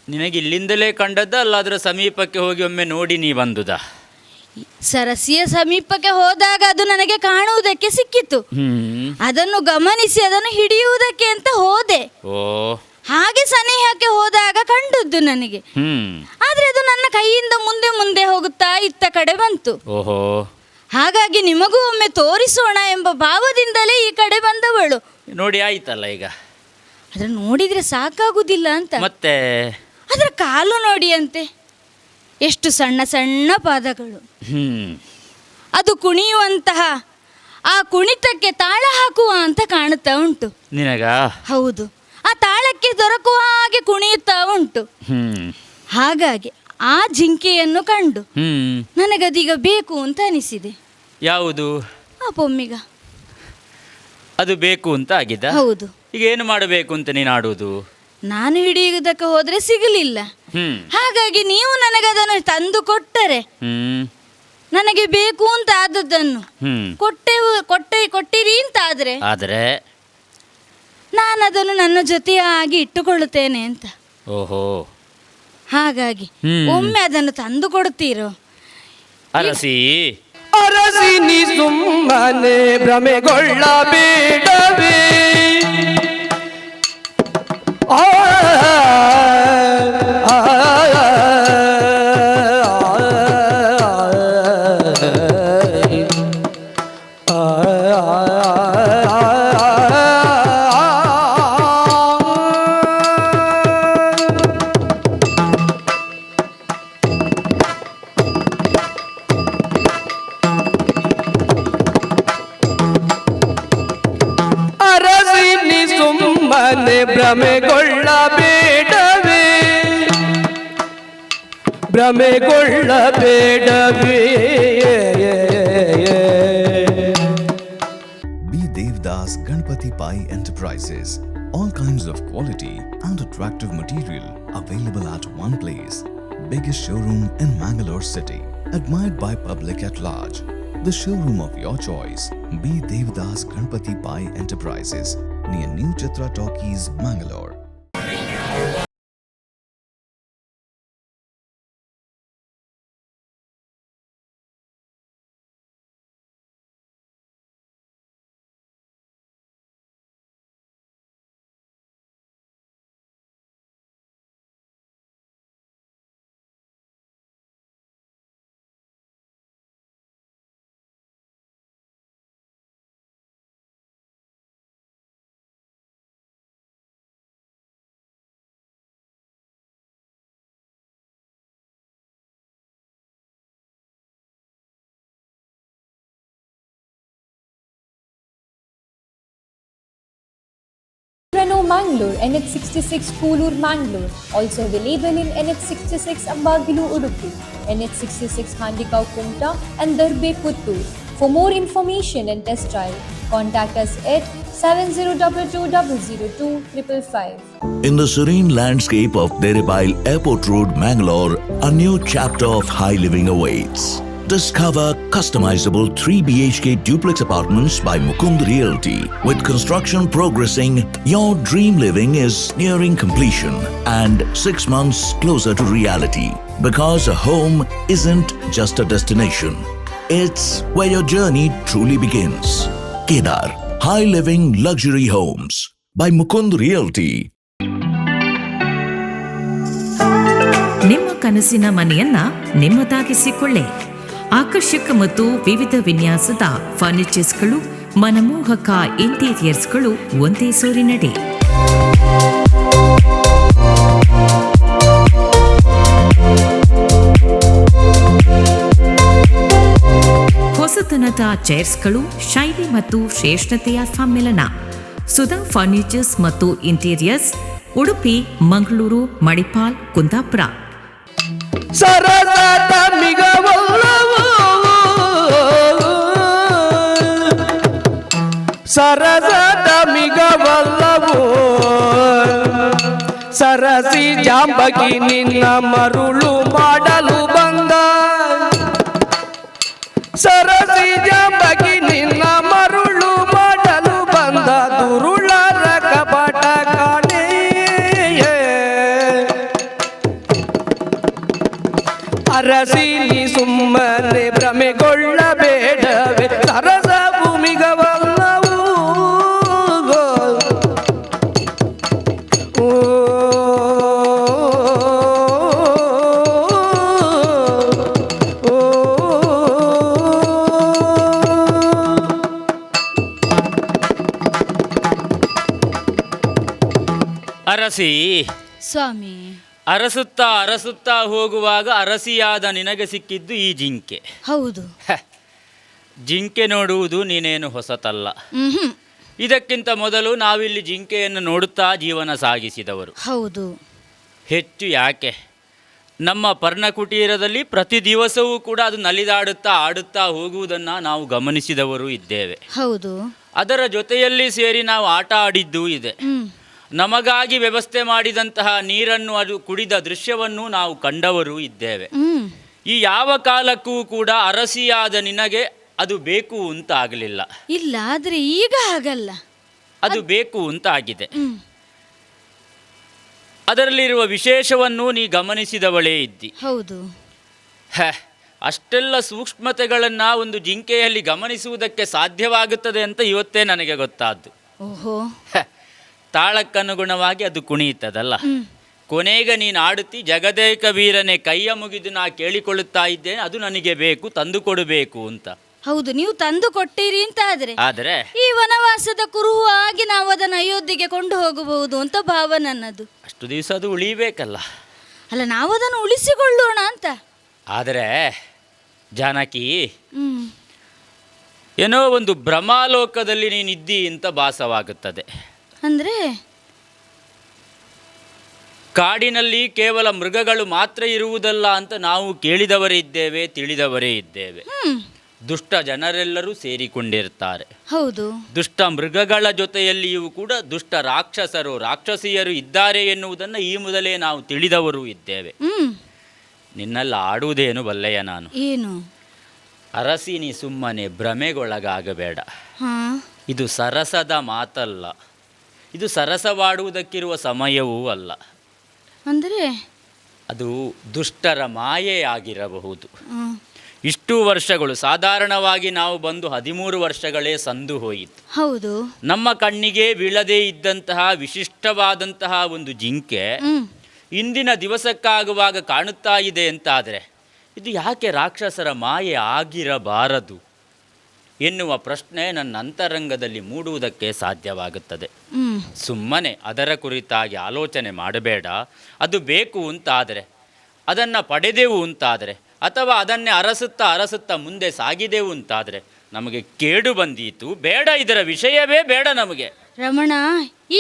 ನಿನಗೆ ಇಲ್ಲಿಂದಲೇ ಕಂಡದ್ದ, ಅಲ್ಲ ಅದರ ಸಮೀಪಕ್ಕೆ ಹೋಗಿ ಒಮ್ಮೆ ನೋಡಿ ನೀ ಬಂದುದ? ಸರಸಿಯ ಸಮೀಪಕ್ಕೆ ಹೋದಾಗ ಅದು ನನಗೆ ಕಾಣುವುದಕ್ಕೆ ಸಿಕ್ಕಿತು. ಅದನ್ನು ಗಮನಿಸಿ ಅದನ್ನು ಹಿಡಿಯುವುದಕ್ಕೆ ಅಂತ ಹೋದೆ. ಓ, ಹಾಗೆ ಸನಿಹಕ್ಕೆ ಹೋದಾಗ ಕಂಡದ್ದು ನನಗೆ. ಆದ್ರೆ ಅದು ನನ್ನ ಕೈಯಿಂದ ಮುಂದೆ ಮುಂದೆ ಹೋಗುತ್ತಾ ಇತ್ತ ಕಡೆ ಬಂತು. ಓಹೋ. ಹಾಗಾಗಿ ನಿಮಗೂ ಒಮ್ಮೆ ತೋರಿಸೋಣ ಎಂಬ ಭಾವದಿಂದಲೇ ಈ ಕಡೆ ಬಂದವಳು. ನೋಡಿ ಆಯ್ತಲ್ಲ ಈಗ. ಅದ್ರ ನೋಡಿದ್ರೆ ಸಾಕಾಗುದಿಲ್ಲ ಅಂತ. ಮತ್ತೆ ಅದರ ಕಾಲು ನೋಡಿ ಅಂತೆ, ಎಷ್ಟು ಸಣ್ಣ ಸಣ್ಣ ಪಾದಗಳು. ಅದು ಕುಣಿಯುವಂತಹ ಆ ಕುಣಿತಕ್ಕೆ ತಾಳ ಹಾಕುವ ಅಂತ ಕಾಣುತ್ತಾ ಉಂಟು ನಿನಗ. ಹೌದು, ಆ ತಾಳಕ್ಕೆ ದೊರಕುವ ಹಾಗೆ ಕುಣಿಯುತ್ತಾ ಉಂಟು. ಹಾಗಾಗಿ ಆ ಜಿಂಕೆಯನ್ನು ಕಂಡು ನನಗದೀಗ ಬೇಕು ಅಂತ ಅನಿಸಿದೆ. ಯಾವುದು? ಆ ಪೊಮ್ಮಿಗ. ಅದು ಬೇಕು ಅಂತ ಆಗಿದೆ. ಹೌದು. ಈಗ ಏನು ಮಾಡಬೇಕು ಅಂತ ನೀನು ಆಡುವುದು? ನಾನು ಹಿಡಿಯುವುದಕ್ಕೆ ಹೋದ್ರೆ ಸಿಗಲಿಲ್ಲ. ಹಾಗಾಗಿ ನೀವು ನನಗದನ್ನು ತಂದು ಕೊಟ್ಟರೆ, ನನಗೆ ಬೇಕು ಅಂತ ಆದದ್ದನ್ನು ಕೊಟ್ಟಿರಿ ಅಂತ ಆದ್ರೆ ನಾನು ಅದನ್ನು ನನ್ನ ಜೊತೆಯಾಗಿ ಇಟ್ಟುಕೊಳ್ಳುತ್ತೇನೆ ಅಂತ. ಓಹೋ. ಹಾಗಾಗಿ ಒಮ್ಮೆ ಅದನ್ನು ತಂದು ಕೊಡುತ್ತೀರೋ? ಅರಸಿ ಅರಸಿ ನೀ ಸುಮ್ಮನೆ ಭ್ರಮೆಗೊಳ್ಳಬೇಡವೇ. ಭ್ರಮೆಗೊಳ್ಳಬೇಡವೇ, ಭ್ರಮೆಗೊಳ್ಳಬೇಡವೇ. Be Devdas Ganpati Pai Enterprises. All kinds of quality and attractive material available at one place. Biggest showroom in Mangalore city. Admired by public at large. The showroom of your choice. Be Devdas Ganpati Pai Enterprises. Near New Chitra Talkies, Mangalore. Renault Mangalore, NH66 Koolur Mangalore, also available in NH66 Ambagilu Udupi, NH66 Handikau Kumta and Darbe Puttur. For more information and test drive, contact us at 7022002555. In the serene landscape of Deribail Airport Road, Mangalore, a new chapter of high living awaits. Discover customizable 3 BHK duplex apartments by Mukund Realty. With construction progressing, your dream living is nearing completion and 6 months closer to reality. Because a home isn't just a destination, it's where your journey truly begins. Kedar, high living luxury homes by Mukund Realty. ನಿಮ್ಮ ಕನಸಿನ ಮನೆಯನ್ನ ನಿಮ್ಮದಾಗಿಸಿಕೊಳ್ಳಿ. ಆಕರ್ಷಕ ಮತ್ತು ವಿವಿಧ ವಿನ್ಯಾಸದ ಫರ್ನಿಚರ್ಸ್ಗಳು, ಮನಮೋಹಕ ಇಂಟೀರಿಯರ್ಸ್ಗಳು ಒಂದೇ ಸೂರಿನಡಿ. ಹೊಸತನದ ಚೇರ್ಸ್ಗಳು, ಶೈಲಿ ಮತ್ತು ಶ್ರೇಷ್ಠತೆಯ ಸಮ್ಮಿಲನ. ಸುಧಾ ಫರ್ನಿಚರ್ಸ್ ಮತ್ತು ಇಂಟೀರಿಯರ್ಸ್, ಉಡುಪಿ, ಮಂಗಳೂರು, ಮಣಿಪಾಲ್, ಕುಂದಾಪುರ. ಸರಸದ ಮಿಗವಲ್ಲವೋ ಸರಸದ ಮಿಗವಲ್ಲವೋ ಸರಸಿ ಜಾಂಬಗಿ ನಿನ್ನ ಮರುಳು ಮಾಡಲು ಬಂದ ಸರಸಿ ಜಾಂಬಗಿ ನಿನ್ನ ಮರುಳು ಮಾಡಲು ಬಂದ ದುರುಳರ ಕಪಟ ಕಾಣೆ ಅರಸಿ ನೀ ಸುಮ್ಮನೆ ಭ್ರಮೆಗೊಳ್ಳಬೇಡವೆ ಸರಸ ಭೂಮಿಗವಲ್ಲವೂ ಅರಸಿ, ಸ್ವಾಮಿ, ಅರಸುತ್ತಾ ಅರಸುತ್ತಾ ಹೋಗುವಾಗ ಅರಸಿಯಾದ ನಿನಗೆ ಸಿಕ್ಕಿದ್ದು ಈ ಜಿಂಕೆ. ಹೌದು. ಜಿಂಕೆ ನೋಡುವುದು ನೀನೇನು ಹೊಸತಲ್ಲ. ಇದಕ್ಕಿಂತ ಮೊದಲು ನಾವಿಲ್ಲಿ ಜಿಂಕೆಯನ್ನು ನೋಡುತ್ತಾ ಜೀವನ ಸಾಗಿಸಿದವರು. ಹೌದು. ಹೆಚ್ಚು ಯಾಕೆ, ನಮ್ಮ ಪರ್ಣಕುಟೀರದಲ್ಲಿ ಪ್ರತಿ ದಿವಸವೂ ಕೂಡ ಅದು ನಲಿದಾಡುತ್ತಾ ಆಡುತ್ತಾ ಹೋಗುವುದನ್ನು ನಾವು ಗಮನಿಸಿದವರು ಇದ್ದೇವೆ. ಹೌದು. ಅದರ ಜೊತೆಯಲ್ಲಿ ಸೇರಿ ನಾವು ಆಟ ಆಡಿದ್ದೂ ಇದೆ. ನಮಗಾಗಿ ವ್ಯವಸ್ಥೆ ಮಾಡಿದಂತಹ ನೀರನ್ನು ಅದು ಕುಡಿದ ದೃಶ್ಯವನ್ನು ನಾವು ಕಂಡವರು ಇದ್ದೇವೆ. ಈ ಯಾವ ಕಾಲಕ್ಕೂ ಕೂಡ ಅರಸಿಯಾದ ನಿನಗೆ ಅದು ಬೇಕು ಅಂತ ಆಗಲಿಲ್ಲ. ಇಲ್ಲ, ಆದ್ರೆ ಈಗ ಹಾಗಲ್ಲ, ಅದು ಬೇಕು ಅಂತ ಆಗಿದೆ. ಅದರಲ್ಲಿರುವ ವಿಶೇಷವನ್ನು ನೀ ಗಮನಿಸಿದವಳೇ ಇದ್ದಿ. ಹೌದು. ಅಷ್ಟೆಲ್ಲ ಸೂಕ್ಷ್ಮತೆಗಳನ್ನು ಒಂದು ಜಿಂಕೆಯಲ್ಲಿ ಗಮನಿಸುವುದಕ್ಕೆ ಸಾಧ್ಯವಾಗುತ್ತದೆ ಅಂತ ಇವತ್ತೇ ನನಗೆ ಗೊತ್ತಾದ್ದು. ಓಹೋ. ತಾಳಕ್ಕನುಗುಣವಾಗಿ ಅದು ಕುಣಿಯುತ್ತದಲ್ಲ. ಕೊನೆಗೆ ನೀನು ಆಡುತ್ತಿ, ಜಗದೇಕ ವೀರನೇ ಕೈಯ ಮುಗಿದು ನಾ ಕೇಳಿಕೊಳ್ಳುತ್ತಾ ಇದ್ದೇನೆ, ಅದು ನನಗೆ ಬೇಕು, ತಂದು ಕೊಡಬೇಕು ಅಂತ. ಹೌದು, ನೀವು ತಂದು ಕೊಟ್ಟಿರಿ ಅಂತ ಆದರೆ ಈ ವನವಾಸದ ಕುರುಹು ಆಗಿ ನಾವು ಅದನ್ನು ಅಯೋಧ್ಯೆಗೆ ಕೊಂಡು ಹೋಗಬಹುದು ಅಂತ ಭಾವ ನನ್ನದು. ಅಷ್ಟು ದಿವಸ ಅದು ಉಳಿಬೇಕಲ್ಲ. ಅಲ್ಲ, ನಾವು ಅದನ್ನು ಉಳಿಸಿಕೊಳ್ಳೋಣ ಅಂತ. ಆದರೆ ಜಾನಕಿ, ಏನೋ ಒಂದು ಭ್ರಮಾಲೋಕದಲ್ಲಿ ನೀನಿದ್ದಿ ಅಂತ ಭಾಸವಾಗುತ್ತದೆ. ಅಂದ್ರೆ ಕಾಡಿನಲ್ಲಿ ಕೇವಲ ಮೃಗಗಳು ಮಾತ್ರ ಇರುವುದಲ್ಲ ಅಂತ ನಾವು ಕೇಳಿದವರೇ ಇದ್ದೇವೆ, ತಿಳಿದವರೇ ಇದ್ದೇವೆ. ದುಷ್ಟ ಜನರೆಲ್ಲರೂ ಸೇರಿಕೊಂಡಿರ್ತಾರೆ. ಹೌದು. ದುಷ್ಟ ಮೃಗಗಳ ಜೊತೆಯಲ್ಲಿಯೂ ಕೂಡ ದುಷ್ಟ ರಾಕ್ಷಸರು, ರಾಕ್ಷಸಿಯರು ಇದ್ದಾರೆ ಎನ್ನುವುದನ್ನು ಈ ಮೊದಲೇ ನಾವು ತಿಳಿದವರು ಇದ್ದೇವೆ. ನಿನ್ನೆಲ್ಲ ಆಡುವುದೇನು ಬಲ್ಲೆಯ ನಾನು. ಏನು? ಅರಸಿ, ನೀ ಸುಮ್ಮನೆ ಭ್ರಮೆಗೊಳಗಾಗಬೇಡ. ಇದು ಸರಸದ ಮಾತಲ್ಲ, ಇದು ಸರಸವಾಡುವುದಕ್ಕಿರುವ ಸಮಯವೂ ಅಲ್ಲ. ಅಂದರೆ ಅದು ದುಷ್ಟರ ಮಾಯೆಯಾಗಿರಬಹುದು. ಇಷ್ಟು ವರ್ಷಗಳು, ಸಾಧಾರಣವಾಗಿ ನಾವು ಬಂದು 13 ವರ್ಷಗಳೇ ಸಂದು ಹೋಯಿತು. ಹೌದು. ನಮ್ಮ ಕಣ್ಣಿಗೆ ಬೀಳದೇ ಇದ್ದಂತಹ ವಿಶಿಷ್ಟವಾದಂತಹ ಒಂದು ಜಿಂಕೆ ಇಂದಿನ ದಿವಸಕ್ಕಾಗುವಾಗ ಕಾಣುತ್ತಾ ಇದೆ ಅಂತಾದರೆ ಇದು ಯಾಕೆ ರಾಕ್ಷಸರ ಮಾಯೆ ಆಗಿರಬಾರದು ಎನ್ನುವ ಪ್ರಶ್ನೆ ನನ್ನ ಅಂತರಂಗದಲ್ಲಿ ಮೂಡುವುದಕ್ಕೆ ಸಾಧ್ಯವಾಗುತ್ತದೆ. ಸುಮ್ಮನೆ ಅದರ ಕುರಿತಾಗಿ ಆಲೋಚನೆ ಮಾಡಬೇಡ. ಅದು ಬೇಕು ಅಂತಾದರೆ, ಅದನ್ನು ಪಡೆದೆವು ಅಂತಾದರೆ, ಅಥವಾ ಅದನ್ನೇ ಅರಸುತ್ತಾ ಮುಂದೆ ಸಾಗಿದೆವು ಅಂತಾದರೆ ನಮಗೆ ಕೇಡು ಬಂದೀತು, ಬೇಡ, ಇದರ ವಿಷಯವೇ ಬೇಡ ನಮಗೆ. ರಮಣ,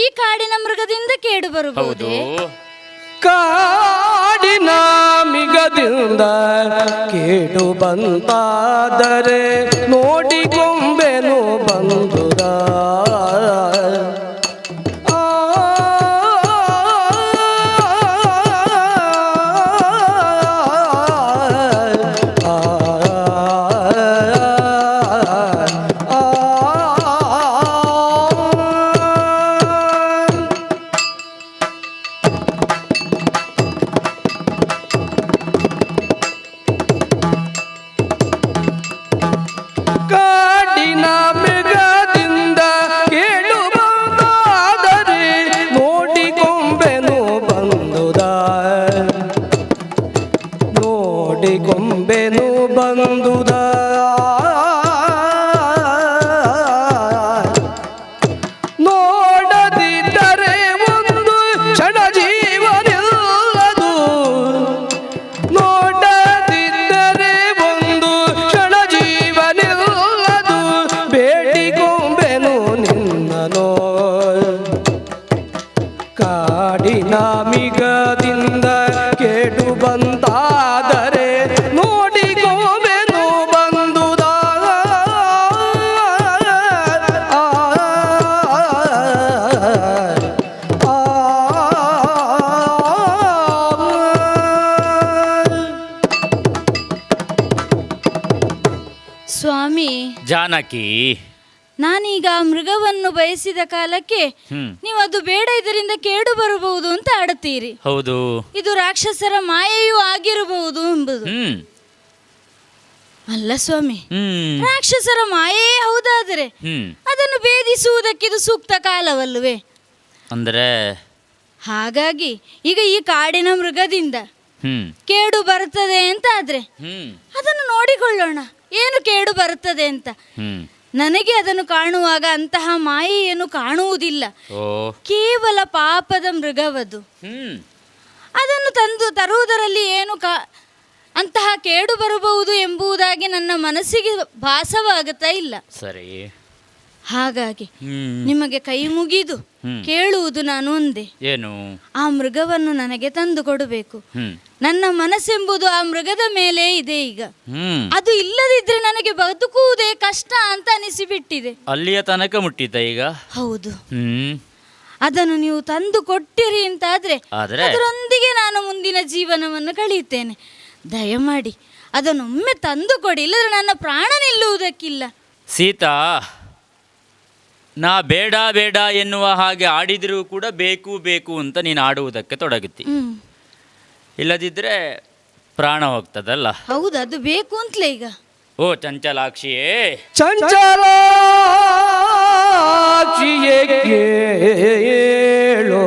ಈ ಕಾಡಿನ ಮೃಗದಿಂದ ಕೇಡು ಹೌದು, ಬರಬಹುದೇ? ಕಾಡಿನ ಮಿಗದಿಂದ ಕೇಡು ಬಂತಾದರೆ ನೋಡಿಕೊಂಬೆನು ಬಂದುದ. ಕಾಡಿನ ಮೃಗದಿಂದ ಕೇಳು ಬಂದಾದರೆ ನೋಡಿಕೊಂಬೆನು ಬಂದುದ, ನೋಡಿಕೊಂಬೆನು ಬಂದುದ. ನೋಡದಿದ್ದರೆ ಒಂದು ಕ್ಷಣ ಜೀವನಿಲ್ಲದು, ನೋಡದಿದ್ದರೆ ಒಂದು ಕ್ಷಣ ಜೀವನಿಲ್ಲದು. ಬೇಡಿಕೊಂಬೆನು ನಿನ್ನನೋ ಕಾಡಿನ ಮಿಗದಿಂದ ಕೇಡು ಬಂತಾದರೆ ನೋಡಿಕೊಂಬೆನು ಬಂದುದ. ಸ್ವಾಮಿ, ಜಾನಕಿ, ನಾನೀಗ ಆ ಮೃಗವನ್ನು ಬಯಸಿದ ಕಾಲಕ್ಕೆ ನೀವು ಅದು ಬೇಡ, ಇದರಿಂದ ಕೇಡು ಬರಬಹುದು ಅಂತ ಆಡುತ್ತೀರಿ. ಹೌದು, ಇದು ರಾಕ್ಷಸರ ಮಾಯೆಯೂ ಆಗಿರಬಹುದು ಎಂಬುದು. ಅಲ್ಲ ಸ್ವಾಮಿ, ರಾಕ್ಷಸರ ಮಾಯೆಯೇ ಹೌದಾದರೆ ಅದನ್ನು ಭೇದಿಸುವುದಕ್ಕಿದು ಸೂಕ್ತ ಕಾಲವಲ್ಲವೇ? ಅಂದರೆ ಹಾಗಾಗಿ ಈಗ ಈ ಕಾಡಿನ ಮೃಗದಿಂದ ಕೇಡು ಬರುತ್ತದೆ ಅಂತ ಆದ್ರೆ ಅದನ್ನು ನೋಡಿಕೊಳ್ಳೋಣ, ಏನು ಕೇಡು ಬರುತ್ತದೆ ಅಂತ. ನನಗೆ ಅದನ್ನು ಕಾಣುವಾಗ ಅಂತಹ ಮಾಯೆಯನ್ನು ಕಾಣುವುದಿಲ್ಲ, ಕೇವಲ ಪಾಪದ ಮೃಗವದು. ಅದನ್ನು ತಂದು ತರುವುದರಲ್ಲಿ ಏನು ಅಂತಹ ಕೇಡು ಬರಬಹುದು ಎಂಬುದಾಗಿ ನನ್ನ ಮನಸ್ಸಿಗೆ ಭಾಸವಾಗುತ್ತಾ ಇಲ್ಲ. ಸರಿ, ಹಾಗಾಗಿ ನಿಮಗೆ ಕೈ ಮುಗಿದು ಕೇಳುವುದು ನಾನು ಒಂದೇ, ಏನು? ಆ ಮೃಗವನ್ನು ನನಗೆ ತಂದು ಕೊಡಬೇಕು. ನನ್ನ ಮನಸ್ಸೆಂಬುದು ಆ ಮೃಗದ ಮೇಲೆ ಇದೆ ಈಗ. ಅದು ಇಲ್ಲದಿದ್ರೆ ನನಗೆ ಬದುಕುವುದೇ ಕಷ್ಟ ಅಂತ ಅನಿಸಿಬಿಟ್ಟಿದೆ. ಅಲ್ಲಿಯ ತನಕ ಮುಟ್ಟಿತ ಈಗ? ಹೌದು. ಅದನ್ನು ನೀವು ತಂದು ಕೊಟ್ಟಿರಿ ಅಂತಾದ್ರೆ ಅದರೊಂದಿಗೆ ನಾನು ಮುಂದಿನ ಜೀವನವನ್ನು ಕಳೆಯುತ್ತೇನೆ. ದಯಮಾಡಿ ಅದನ್ನೊಮ್ಮೆ ತಂದು ಕೊಡಿ, ಇಲ್ಲದ್ರೆ ನನ್ನ ಪ್ರಾಣ ನಿಲ್ಲುವುದಕ್ಕಿಲ್ಲ. ಸೀತಾ, ನಾ ಬೇಡ ಬೇಡ ಎನ್ನುವ ಹಾಗೆ ಆಡಿದರೂ ಕೂಡ ಬೇಕು ಬೇಕು ಅಂತ ನೀನು ಆಡುವುದಕ್ಕೆ ತೊಡಗುತ್ತಿ. ಇಲ್ಲದಿದ್ದರೆ ಪ್ರಾಣ ಹೋಗ್ತದಲ್ಲ. ಹೌದು, ಅದು ಬೇಕು ಅಂತಲೇ ಈಗ. ಓ ಚಂಚಲಾಕ್ಷಿಯೇ, ಚಂಚಲಾಕ್ಷಿಯೇ ಕೇಳೋ,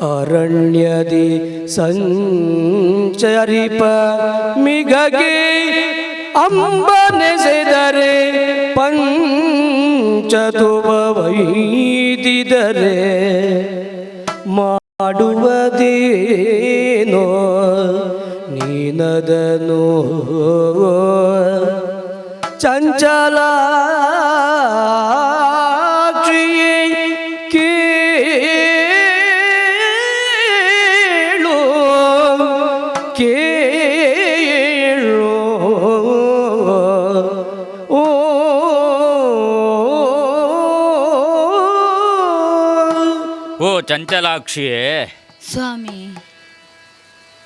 ಅರಣ್ಯದಿ ಸಂಚರಿಪ ಮಿಗಗೆ ಅಂಬನೆಸೆದರೆ ಪಂಚತುವ ವೈದಿದರೆ ಮಾಡುವುದೇನೋ ನೀನದನು ಚಂಚಲಾಕ್ಷಿಯೇ ಕೇಳು ಕೇಳು. ಓ ಚಂಚಲಾಕ್ಷಿಯೇ, ಸ್ವಾಮಿ,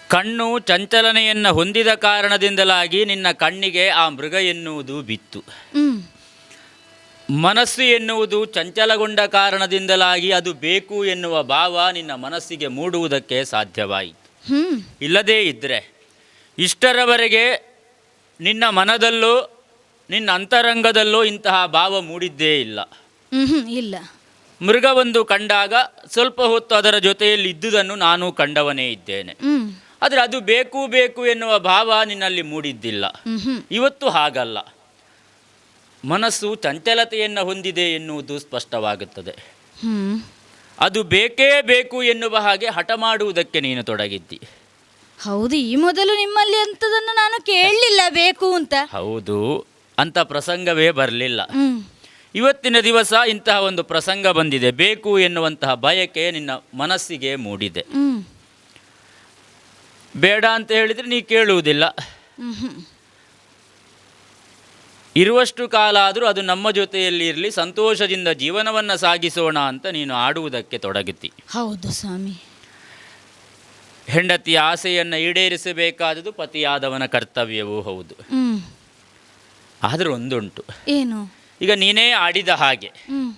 ಕಣ್ಣು ಚಂಚಲನೆಯನ್ನು ಹೊಂದಿದ ಕಾರಣದಿಂದಲಾಗಿ ನಿನ್ನ ಕಣ್ಣಿಗೆ ಆ ಮೃಗ ಎನ್ನುವುದು ಬಿತ್ತು. ಮನಸ್ಸು ಎನ್ನುವುದು ಚಂಚಲಗೊಂಡ ಕಾರಣದಿಂದಲಾಗಿ ಅದು ಬೇಕು ಎನ್ನುವ ಭಾವ ನಿನ್ನ ಮನಸ್ಸಿಗೆ ಮೂಡುವುದಕ್ಕೆ ಸಾಧ್ಯವಾಯಿತು. ಇಲ್ಲದೇ ಇದ್ದರೆ ಇಷ್ಟರವರೆಗೆ ನಿನ್ನ ಮನದಲ್ಲೋ ನಿನ್ನ ಅಂತರಂಗದಲ್ಲೋ ಇಂತಹ ಭಾವ ಮೂಡಿದ್ದೇ ಇಲ್ಲ. ಇಲ್ಲ. ಮೃಗವೊಂದು ಕಂಡಾಗ ಸ್ವಲ್ಪ ಹೊತ್ತು ಅದರ ಜೊತೆಯಲ್ಲಿ ಇದ್ದುದನ್ನು ನಾನು ಕಂಡವನೇ ಇದ್ದೇನೆ. ಆದರೆ ಅದು ಬೇಕು ಬೇಕು ಎನ್ನುವ ಭಾವ ನಿನ್ನಲ್ಲಿ ಮೂಡಿದ್ದಿಲ್ಲ. ಇವತ್ತು ಹಾಗಲ್ಲ, ಮನಸ್ಸು ಚಂಚಲತೆಯನ್ನು ಹೊಂದಿದೆ ಎನ್ನುವುದು ಸ್ಪಷ್ಟವಾಗುತ್ತದೆ. ಅದು ಬೇಕೇ ಬೇಕು ಎನ್ನುವ ಹಾಗೆ ಹಠ ಮಾಡುವುದಕ್ಕೆ ನೀನು ತೊಡಗಿದ್ದಿ. ಹೌದು, ಈ ಮೊದಲು ನಿಮ್ಮಲ್ಲಿ ಅಂಥದನ್ನು ನಾನು ಕೇಳಲಿಲ್ಲ ಬೇಕು ಅಂತ. ಹೌದು, ಅಂಥ ಪ್ರಸಂಗವೇ ಬರಲಿಲ್ಲ. ಹ್ಮ್ ಇವತ್ತಿನ ದಿವಸ ಇಂತಹ ಒಂದು ಪ್ರಸಂಗ ಬಂದಿದೆ, ಬೇಕು ಎನ್ನುವಂತಹ ಬಯಕೆ ನಿನ್ನ ಮನಸ್ಸಿಗೆ ಮೂಡಿದೆ. ಹ್ಮ್ ಬೇಡ ಅಂತ ಹೇಳಿದರೆ ನೀ ಕೇಳುವುದಿಲ್ಲ. ಹ್ಮ್ ಹ್ಮ್ ಇರುವಷ್ಟು ಕಾಲ ಆದರೂ ಅದು ನಮ್ಮ ಜೊತೆಯಲ್ಲಿ ಇರಲಿ, ಸಂತೋಷದಿಂದ ಜೀವನವನ್ನು ಸಾಗಿಸೋಣ ಅಂತ ನೀನು ಆಡುವುದಕ್ಕೆ ತೊಡಗುತ್ತಿ. ಹೌದು ಸ್ವಾಮಿ. ಹೆಂಡತಿಯ ಆಸೆಯನ್ನು ಈಡೇರಿಸಬೇಕಾದುದು ಪತಿಯಾದವನ ಕರ್ತವ್ಯವೂ ಹೌದು. ಹ್ಮ್ ಆದರೆ ಒಂದುಂಟು, ಏನು? ಈಗ ನೀನೇ ಆಡಿದ ಹಾಗೆ ಹ್ಮ್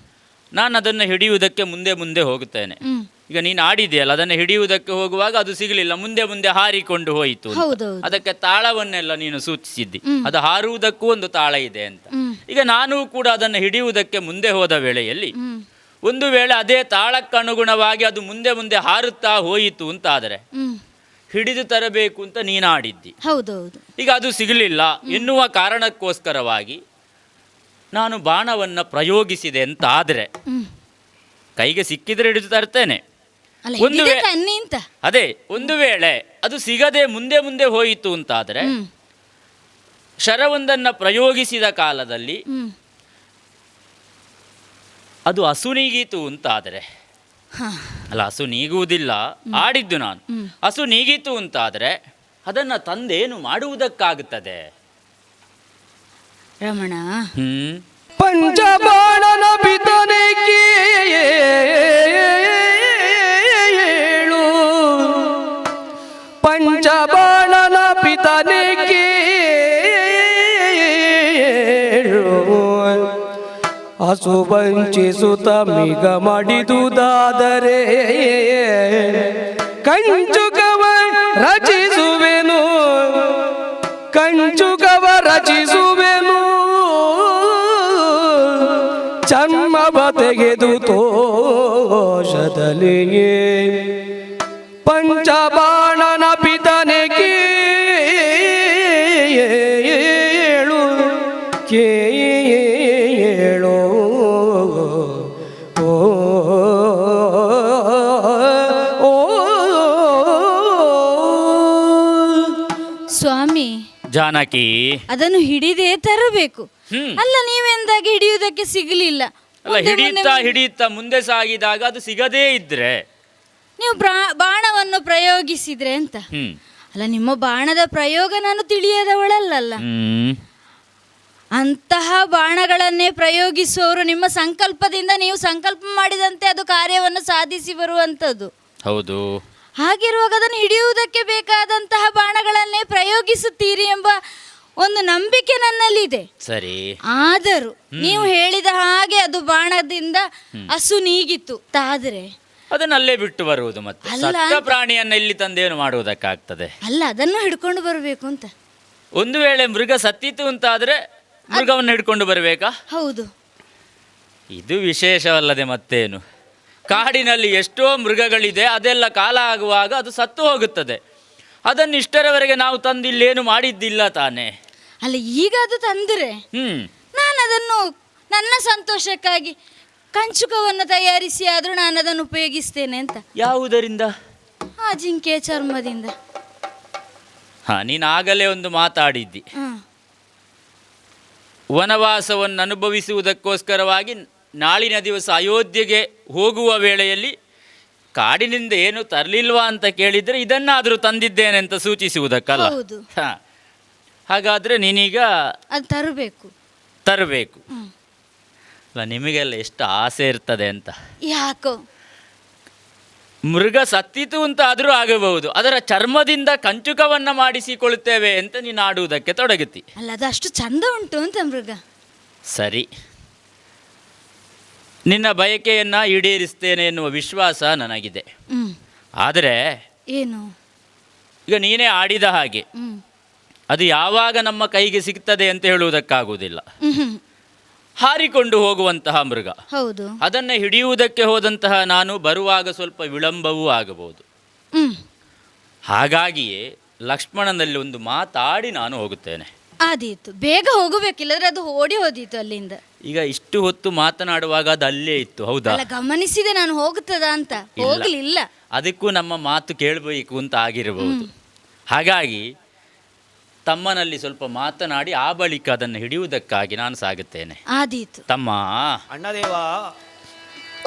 ನಾನು ಅದನ್ನು ಹಿಡಿಯುವುದಕ್ಕೆ ಮುಂದೆ ಮುಂದೆ ಹೋಗುತ್ತೇನೆ. ಹ್ಮ್ ಈಗ ನೀನು ಆಡಿದೆಯಲ್ಲ, ಅದನ್ನು ಹಿಡಿಯುವುದಕ್ಕೆ ಹೋಗುವಾಗ ಅದು ಸಿಗಲಿಲ್ಲ, ಮುಂದೆ ಮುಂದೆ ಹಾರಿಕೊಂಡು ಹೋಯಿತು ಅಂತ. ಹೌದೌದು. ಅದಕ್ಕೆ ತಾಳವನ್ನೆಲ್ಲ ನೀನು ಸೂಚಿಸಿದ್ದಿ, ಅದು ಹಾರುವುದಕ್ಕೂ ಒಂದು ತಾಳ ಇದೆ ಅಂತ. ಹ್ಮ್ ಈಗ ನಾನು ಕೂಡ ಅದನ್ನು ಹಿಡಿಯುವುದಕ್ಕೆ ಮುಂದೆ ಹೋದ ವೇಳೆಯಲ್ಲಿ ಹ್ಮ್ ಒಂದು ವೇಳೆ ಅದೇ ತಾಳಕ್ಕನುಗುಣವಾಗಿ ಅದು ಮುಂದೆ ಮುಂದೆ ಹಾರುತ್ತಾ ಹೋಯಿತು ಅಂತಾದರೆ ಹ್ಮ್ ಹಿಡಿದು ತರಬೇಕು ಅಂತ ನೀನು ಆಡಿದ್ದಿ. ಹೌದೌದು. ಈಗ ಅದು ಸಿಗಲಿಲ್ಲ ಎನ್ನುವ ಕಾರಣಕ್ಕೋಸ್ಕರವಾಗಿ ನಾನು ಬಾಣವನ್ನು ಪ್ರಯೋಗಿಸಿದೆ ಅಂತ ಆದರೆ ಹ್ಮ್ ಕೈಗೆ ಸಿಕ್ಕಿದ್ರೆ ಹಿಡಿದು ತರ್ತೇನೆ. ಅಲ್ಲ ಒಂದು ಹಿಡಿದೆ ತನ್ನಿ ಅಂತ. ಅದೇ ಒಂದು ವೇಳೆ ಅದು ಸಿಗದೆ ಮುಂದೆ ಮುಂದೆ ಹೋಯಿತು ಅಂತಾದರೆ ಹ್ಮ್ ಶರವೊಂದನ್ನು ಪ್ರಯೋಗಿಸಿದ ಕಾಲದಲ್ಲಿ ಹ್ಮ್ ಅದು ಹಸು ನೀಗೀತು ಅಂತಾದರೆ, ಹಾ ಅಲ್ಲ ಹಸು ನೀಗುವುದಿಲ್ಲ, ಆಡಿದ್ದು ನಾನು, ಹಸು ನೀಗೀತು ಅಂತಾದರೆ ಅದನ್ನು ತಂದೇನು ಮಾಡುವುದಕ್ಕಾಗುತ್ತದೆ? ರಮಣ, ಪಂಚಬಾಣನ ಪಿತನೆ ಕೇಳು, ಪಂಚಬಾಣನ ಪಿತನೆ ಕೇಳು, ಹಸು ವಂಚಿಸುತ್ತ ಮಿಗ ಮಾಡಿದುದಾದರೆ ಕಂಚುಕವ ರಚಿಸುವೆನು, ಕಂಚುಕವ ರಚಿಸುವೆನು, ಜನ್ಮವ ತೆಗೆದು ತೋಷದಲ್ಲಿಯೇ ಪಂಚಬಾಣನ ಪಿತನೆ ಕೇಳು, ಕೇಳು. ಓ ಸ್ವಾಮಿ ಜಾನಕಿ, ಅದನ್ನು ಹಿಡಿದೇ ತರಬೇಕು. ಹ್ಮ್. ಅಲ್ಲ ನೀವೆಂದಾಗಿ ಹಿಡಿಯುವುದಕ್ಕೆ ಸಿಗಲಿಲ್ಲ. ಅಲ್ಲ ಹಿಡಿಯುತ್ತಾ ಮುಂದೆ ಸಾಗಿದಾಗ ಅದು ಸಿಗದೇ ಇದ್ರೆ ನೀವು ಬಾಣವನ್ನು ಪ್ರಯೋಗಿಸಿದ್ರೆ ಅಂತ. ಅಲ್ಲ ನಿಮ್ಮ ಬಾಣದ ಪ್ರಯೋಗ ನಾನು ತಿಳಿಯದವಳಲ್ಲ. ಅಂತಹ ಬಾಣಗಳನ್ನೇ ಪ್ರಯೋಗಿಸುವವರು ನಿಮ್ಮ ಸಂಕಲ್ಪದಿಂದ ನೀವು ಸಂಕಲ್ಪ ಮಾಡಿದಂತೆ ಅದು ಕಾರ್ಯವನ್ನು ಸಾಧಿಸಿ ಬರುವಂಥದ್ದು. ಹೌದು. ಹಾಗಿರುವಾಗ ಅದನ್ನು ಹಿಡಿಯುವುದಕ್ಕೆ ಬೇಕಾದಂತಹ ಬಾಣಗಳನ್ನೇ ಪ್ರಯೋಗಿಸುತ್ತೀರಿ ಎಂಬ ಒಂದು ನಂಬಿಕೆ ನನ್ನಲ್ಲಿದೆ. ಸರಿ. ಆದರೂ ನೀವು ಹೇಳಿದ ಹಾಗೆ ಅದು ಬಾಣದಿಂದ ಹಸು ನೀಗಿತ್ತು ಆದ್ರೆ ಅದನ್ನಲ್ಲೇ ಬಿಟ್ಟು ಬರುವುದು, ಮತ್ತೆ ಸತ್ತ ಪ್ರಾಣಿಯನ್ನ ಇಲ್ಲಿ ತಂದೇನು ಮಾಡುವುದಕ್ಕಾಗ್ತದೆ? ಅಲ್ಲ ಅದನ್ನು ಹಿಡ್ಕೊಂಡು ಬರಬೇಕು ಅಂತ. ಒಂದು ವೇಳೆ ಮೃಗ ಸತ್ತಿತು ಅಂತಾದ್ರೆ ಮೃಗವನ್ನು ಹಿಡ್ಕೊಂಡು ಬರಬೇಕಾ? ಹೌದು. ಇದು ವಿಶೇಷವಲ್ಲದೆ ಮತ್ತೇನು? ಕಾಡಿನಲ್ಲಿ ಎಷ್ಟೋ ಮೃಗಗಳಿದೆ, ಅದೆಲ್ಲ ಕಾಲ ಆಗುವಾಗ ಅದು ಸತ್ತು ಹೋಗುತ್ತದೆ. ಅದನ್ನು ಇಷ್ಟರವರೆಗೆ ನಾವು ತಂದಿಲ್ಲೇನು ಮಾಡಿದ್ದಿಲ್ಲ ತಾನೇ. ಅಲ್ಲ ಈಗ ಅದು ತಂದರೆ ನಾನು ಅದನ್ನು ನನ್ನ ಸಂತೋಷಕ್ಕಾಗಿ ಕಂಚುಕವನ್ನು ತಯಾರಿಸಿ ಆದರೂ ನಾನು ಅದನ್ನು ಉಪಯೋಗಿಸ್ತೇನೆ ಅಂತ. ಯಾವುದರಿಂದ? ಆ ಜಿಂಕೆಯ ಚರ್ಮದಿಂದ. ನೀನು ಆಗಲೇ ಒಂದು ಮಾತಾಡಿದ್ದಿ, ವನವಾಸವನ್ನು ಅನುಭವಿಸುವುದಕ್ಕೋಸ್ಕರವಾಗಿ ನಾಳಿನ ದಿವಸ ಅಯೋಧ್ಯೆಗೆ ಹೋಗುವ ವೇಳೆಯಲ್ಲಿ ಕಾಡಿನಿಂದ ಏನು ತರಲಿಲ್ವಾ ಅಂತ ಕೇಳಿದರೆ ಇದನ್ನಾದರೂ ತಂದಿದ್ದೇನೆ ಅಂತ ಸೂಚಿಸುವುದಕ್ಕಲ್ಲ. ಹಾಗಾದರೆ ನೀನೀಗ ಅದು ತರಬೇಕು. ಅಲ್ಲ ನಿಮಗೆಲ್ಲ ಎಷ್ಟು ಆಸೆ ಇರ್ತದೆ ಅಂತ. ಯಾಕೋ ಮೃಗ ಸತ್ತಿತು ಅಂತ ಆದರೂ ಆಗಬಹುದು, ಅದರ ಚರ್ಮದಿಂದ ಕಂಚುಕವನ್ನು ಮಾಡಿಸಿಕೊಳ್ಳುತ್ತೇವೆ ಅಂತ ನೀನು ಆಡುವುದಕ್ಕೆ ತೊಡಗುತ್ತಿ. ಅಲ್ಲ ಅದು ಅಷ್ಟು ಚಂದ ಉಂಟು ಅಂತ ಮೃಗ. ಸರಿ, ನಿನ್ನ ಬಯಕೆಯನ್ನು ಈಡೇರಿಸ್ತೇನೆ ಎನ್ನುವ ವಿಶ್ವಾಸ ನನಗಿದೆ. ಆದರೆ ಏನು? ಈಗ ನೀನೇ ಆಡಿದ ಹಾಗೆ ಅದು ಯಾವಾಗ ನಮ್ಮ ಕೈಗೆ ಸಿಗ್ತದೆ ಅಂತ ಹೇಳುವುದಕ್ಕಾಗುವುದಿಲ್ಲ. ಹಾರಿಕೊಂಡು ಹೋಗುವಂತಹ ಮೃಗ, ಹೌದು, ಅದನ್ನು ಹಿಡಿಯುವುದಕ್ಕೆ ಹೋದಂತಹ ನಾನು ಬರುವಾಗ ಸ್ವಲ್ಪ ವಿಳಂಬವೂ ಆಗಬಹುದು. ಹಾಗಾಗಿಯೇ ಲಕ್ಷ್ಮಣನಲ್ಲಿ ಒಂದು ಮಾತಾಡಿ ನಾನು ಹೋಗುತ್ತೇನೆ. ಆದೀತು, ಬೇಗ ಹೋಗಬೇಕಿಲ್ಲದ್ರೆ ಅದು ಓಡಿ ಹೋದೀತು ಅಲ್ಲಿಂದ. ಈಗ ಇಷ್ಟು ಹೊತ್ತು ಮಾತನಾಡುವಾಗ ಅದು ಅಲ್ಲೇ ಇತ್ತು, ಹೌದಾ? ಗಮನಿಸಿದೆ ನಾನು ಹೋಗುತ್ತದ ಅಂತ. ಹೋಗಲಿಲ್ಲ, ಅದಕ್ಕೂ ನಮ್ಮ ಮಾತು ಕೇಳಬೇಕು ಅಂತ ಆಗಿರಬಹುದು. ಹಾಗಾಗಿ ತಮ್ಮನಲ್ಲಿ ಸ್ವಲ್ಪ ಮಾತನಾಡಿ ಆ ಬಳಿಕ ಅದನ್ನು ಹಿಡಿಯುವುದಕ್ಕಾಗಿ ನಾನು ಸಾಗುತ್ತೇನೆ. ಆದೀತು. ತಮ್ಮ ಅಣ್ಣದೇವ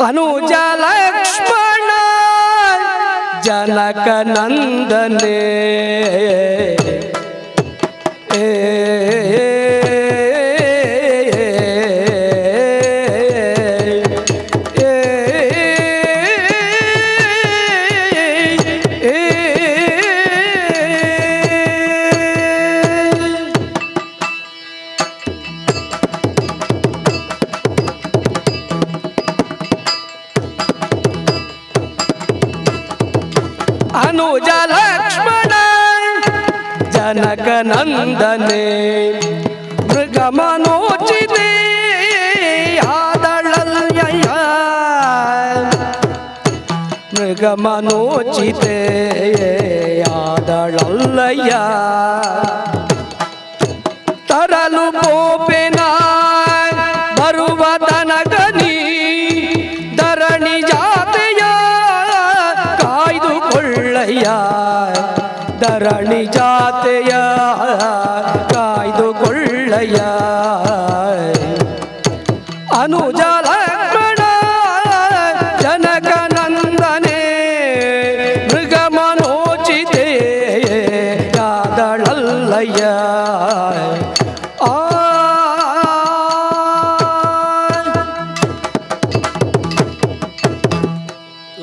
ಅನುಜ ಲಕ್ಷ್ಮಣ ಜನಕ ನಂದನೆ ಅನುಜ ಲಕ್ಷ್ಮಣ ಜನಕ ನಂದನೆ ಮೃಗ ಮನೋಚಿತೆ ಆದಳಲ್ಯ ಮೃಗ ಮನೋಚಿತೆ ಆದಳಲ್ಲಯ್ಯ ತರಲು ಗೋಪೆನ ಬರುವ ತನಕನಿ ಧರಣಿ ಜಾತೆಯ ಕಾಯ್ದುಕೊಳ್ಳಯ್ಯ ಧರಣಿ ಜಾತೆಯ ಕಾಯ್ದುಕೊಳ್ಳಯ್ಯ ಅನುಜ ಲಕ್ಷ್ಮಣ ಜನಕ ನಂದನೆ ಮೃಗ ಮನೋಚಿತೆ ಯಾದಳಲ್ಲಯ್ಯ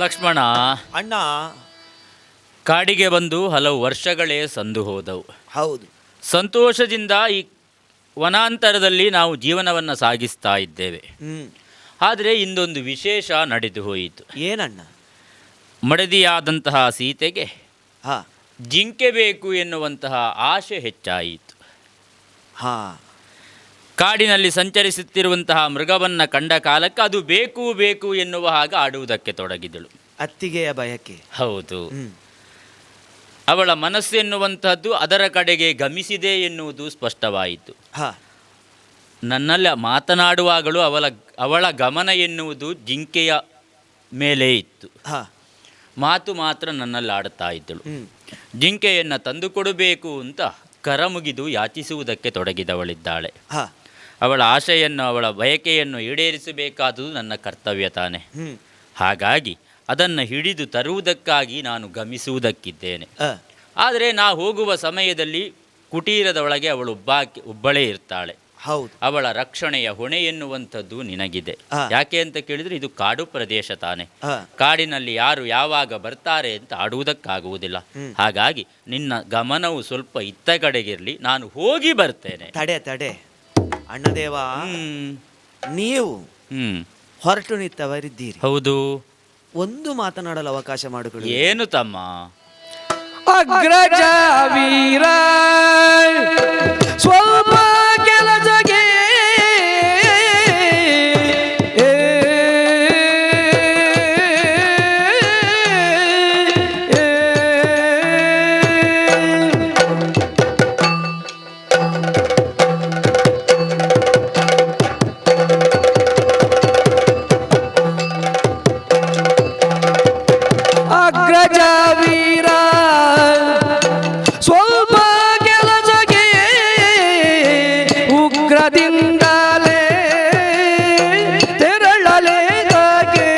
ಲಕ್ಷ್ಮಣ, ಅಣ್ಣ. ಕಾಡಿಗೆ ಬಂದು ಹಲವು ವರ್ಷಗಳೇ ಸಂದು ಹೋದವು. ಹೌದು. ಸಂತೋಷದಿಂದ ಈ ವನಾಂತರದಲ್ಲಿ ನಾವು ಜೀವನವನ್ನು ಸಾಗಿಸ್ತಾ ಇದ್ದೇವೆ. ಆದರೆ ಇಂದೊಂದು ವಿಶೇಷ ನಡೆದು ಹೋಯಿತು. ಏನಣ್ಣ? ಮಡದಿಯಾದಂತಹ ಸೀತೆಗೆ ಜಿಂಕೆ ಬೇಕು ಎನ್ನುವಂತಹ ಆಶೆ ಹೆಚ್ಚಾಯಿತು. ಕಾಡಿನಲ್ಲಿ ಸಂಚರಿಸುತ್ತಿರುವಂತಹ ಮೃಗವನ್ನು ಕಂಡ ಕಾಲಕ್ಕೆ ಅದು ಬೇಕು ಬೇಕು ಎನ್ನುವ ಹಾಗೆ ಆಡುವುದಕ್ಕೆ ತೊಡಗಿದಳು. ಅತ್ತಿಗೆಯ ಬಯಕೆ. ಹೌದು. ಅವಳ ಮನಸ್ಸು ಎನ್ನುವಂತಹದ್ದು ಅದರ ಕಡೆಗೆ ಗಮಿಸಿದೆ ಎನ್ನುವುದು ಸ್ಪಷ್ಟವಾಯಿತು. ನನ್ನಲ್ಲಿ ಮಾತನಾಡುವಾಗಲೂ ಅವಳ ಗಮನ ಎನ್ನುವುದು ಜಿಂಕೆಯ ಮೇಲೆ ಇತ್ತು. ಮಾತು ಮಾತ್ರ ನನ್ನಲ್ಲಿ ಆಡುತ್ತಾ ಇದ್ದಳು. ಜಿಂಕೆಯನ್ನು ತಂದುಕೊಡಬೇಕು ಅಂತ ಕರಮುಗಿದು ಯಾಚಿಸುವುದಕ್ಕೆ ತೊಡಗಿದವಳಿದ್ದಾಳೆ. ಅವಳ ಆಶೆಯನ್ನು, ಅವಳ ಬಯಕೆಯನ್ನು ಈಡೇರಿಸಬೇಕಾದುದು ನನ್ನ ಕರ್ತವ್ಯ ತಾನೆ. ಹಾಗಾಗಿ ಅದನ್ನು ಹಿಡಿದು ತರುವುದಕ್ಕಾಗಿ ನಾನು ಗಮಿಸುವುದಕ್ಕಿದ್ದೇನೆ. ಆದರೆ ನಾ ಹೋಗುವ ಸಮಯದಲ್ಲಿ ಕುಟೀರದ ಒಳಗೆ ಅವಳು ಒಬ್ಬಳೇ ಇರ್ತಾಳೆ. ಹೌದು. ಅವಳ ರಕ್ಷಣೆಯ ಹೊಣೆ ಎನ್ನುವಂಥದ್ದು ನಿನಗಿದೆ. ಯಾಕೆ ಅಂತ ಕೇಳಿದರೆ ಇದು ಕಾಡು ಪ್ರದೇಶ ತಾನೆ. ಕಾಡಿನಲ್ಲಿ ಯಾರು ಯಾವಾಗ ಬರ್ತಾರೆ ಅಂತ ಆಡುವುದಕ್ಕಾಗುವುದಿಲ್ಲ. ಹಾಗಾಗಿ ನಿನ್ನ ಗಮನವು ಸ್ವಲ್ಪ ಇತ್ತ ಕಡೆಗಿರಲಿ, ನಾನು ಹೋಗಿ ಬರ್ತೇನೆ. ತಡೆ ಅಣ್ಣದೇವ, ನೀವು ಹೊರಟು ನಿಂತವರಿದ್ದೀರಿ. ಹೌದು. ಒಂದು ಮಾತನಾಡಲು ಅವಕಾಶ ಮಾಡಿಕೊಳ್ಳಿ. ಏನು ತಮ್ಮ? ಅಗ್ರಜ ವೀರ ಸ್ವಲ್ಪ ಕೆಲಸಗೆ ಅಗ್ರಜ ವೀರ ಸ್ವಲ್ಪ ಕೆಲಸಗೆ ಉಗ್ರದಿಂದಲೇ ತೆರಳಲೇದಾಗೆ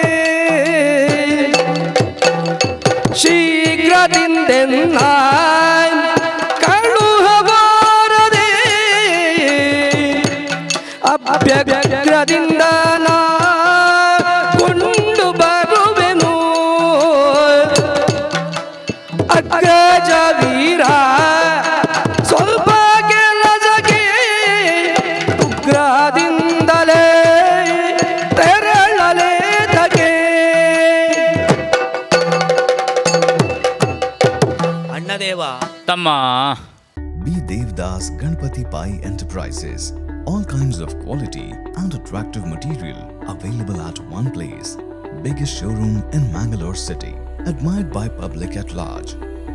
ಶೀಘ್ರದಿಂದೆನ್ನ ಕಳುಹಬಾರದೆ ಅಭ್ಯಗ್ರದಿಂದ ನಾ ಕೊಂಡು ಬರುವೆನು. ಅಗ್ರಜ ವೀರ ಸ್ವಲ್ಪ ಕೆಲಸಗೆ ಉಗ್ರದಿಂದಲೇ ತೆರಳಲೇದಗೆ. ಅಣ್ಣದೇವ. ತಮ್ಮ. Be Devdas Ganpati Pai Enterprises. All kinds of quality and attractive material available at one place. Biggest showroom in Mangalore city. Admired by public at large.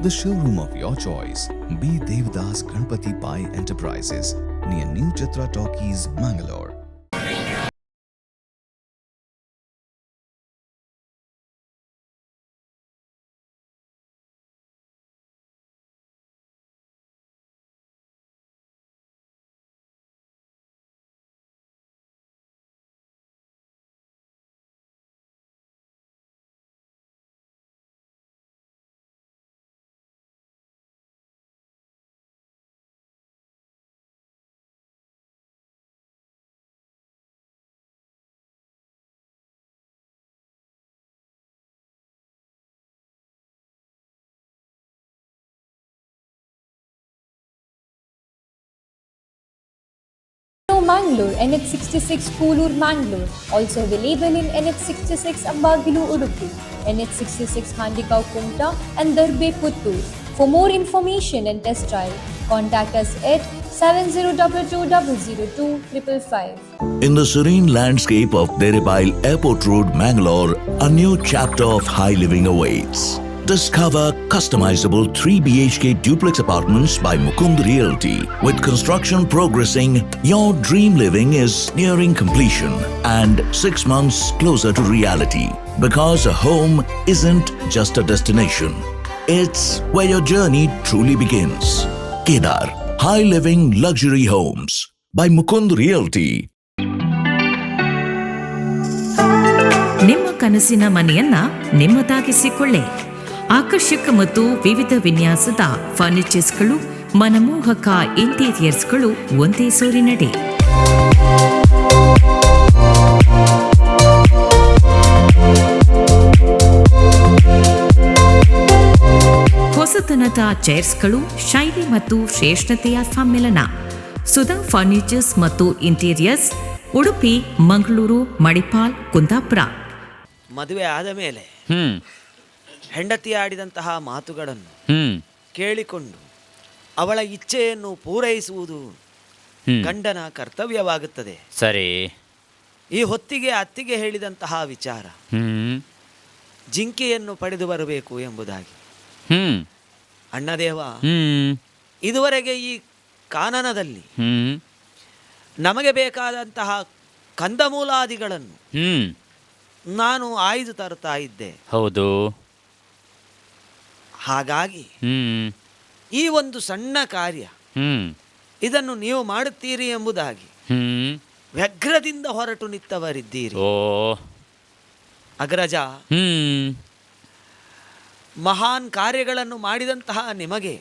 The showroom of your choice. Be Devdas Ganpati Pai Enterprises near New Chitra Talkies, Mangalore. Mangalore, NH66 Koolur, Mangalore. Also available in NH66 Ambagilu, Udupi, NH66 Handikau, Kumta and Darbe, Puttur. For more information and test drive, contact us at 7022002555. In the serene landscape of Deribail Airport Road, Mangalore, a new chapter of high living awaits. Discover customizable 3 BHK duplex apartments by Mukund Realty. With construction progressing, your dream living is nearing completion and 6 months closer to reality. Because a home isn't just a destination, it's where your journey truly begins. Kedar, high living luxury homes by Mukund Realty. ನಿಮ್ಮ ಕನಸಿನ ಮನೆಯನ್ನ ನಿಮ್ಮದಾಗಿಸಿಕೊಳ್ಳಿ. ಆಕರ್ಷಕ ಮತ್ತು ವಿವಿಧ ವಿನ್ಯಾಸದ ಫರ್ನಿಚರ್ಸ್ಗಳು, ಮನಮೋಹಕ ಇಂಟೀರಿಯರ್ಸ್ಗಳು ಒಂದೇ ಸೂರಿನಡಿ. ಹೊಸತನದ ಚೇರ್ಸ್ಗಳು, ಶೈಲಿ ಮತ್ತು ಶ್ರೇಷ್ಠತೆಯ ಸಮ್ಮಿಲನ. ಸುಧಾ ಫರ್ನಿಚರ್ಸ್ ಮತ್ತು ಇಂಟೀರಿಯರ್ಸ್, ಉಡುಪಿ, ಮಂಗಳೂರು, ಮಣಿಪಾಲ್, ಕುಂದಾಪುರ. ಮದುವೆ ಆದ ಮೇಲೆ ಹೆಂಡತಿ ಆಡಿದಂತಹ ಮಾತುಗಳನ್ನು ಕೇಳಿಕೊಂಡು ಅವಳ ಇಚ್ಛೆಯನ್ನು ಪೂರೈಸುವುದು ಗಂಡನ ಕರ್ತವ್ಯವಾಗುತ್ತದೆ. ಸರಿ. ಈ ಹೊತ್ತಿಗೆ ಅತ್ತಿಗೆ ಹೇಳಿದಂತಹ ವಿಚಾರ ಜಿಂಕೆಯನ್ನು ಪಡೆದು ಬರಬೇಕು ಎಂಬುದಾಗಿ. ಅಣ್ಣದೇವ, ಇದುವರೆಗೆ ಈ ಕಾನನದಲ್ಲಿ ನಮಗೆ ಬೇಕಾದಂತಹ ಕಂದಮೂಲಾದಿಗಳನ್ನು ನಾನು ಆಯ್ದು ತರುತ್ತಾ ಇದ್ದೆ. ಹೌದು. ಹಾಗಾಗಿ ಈ ಒಂದು ಸಣ್ಣ ಕಾರ್ಯ ಇದನ್ನು ನೀವು ಮಾಡುತ್ತೀರಿ ಎಂಬುದಾಗಿ ವ್ಯಗ್ರದಿಂದ ಹೊರಟು ನಿತ್ತವರಿದ್ದೀರಿ. ಅಗ್ರಜ, ಮಹಾನ್ ಕಾರ್ಯಗಳನ್ನು ಮಾಡಿದಂತಹ ನಿಮಗೆ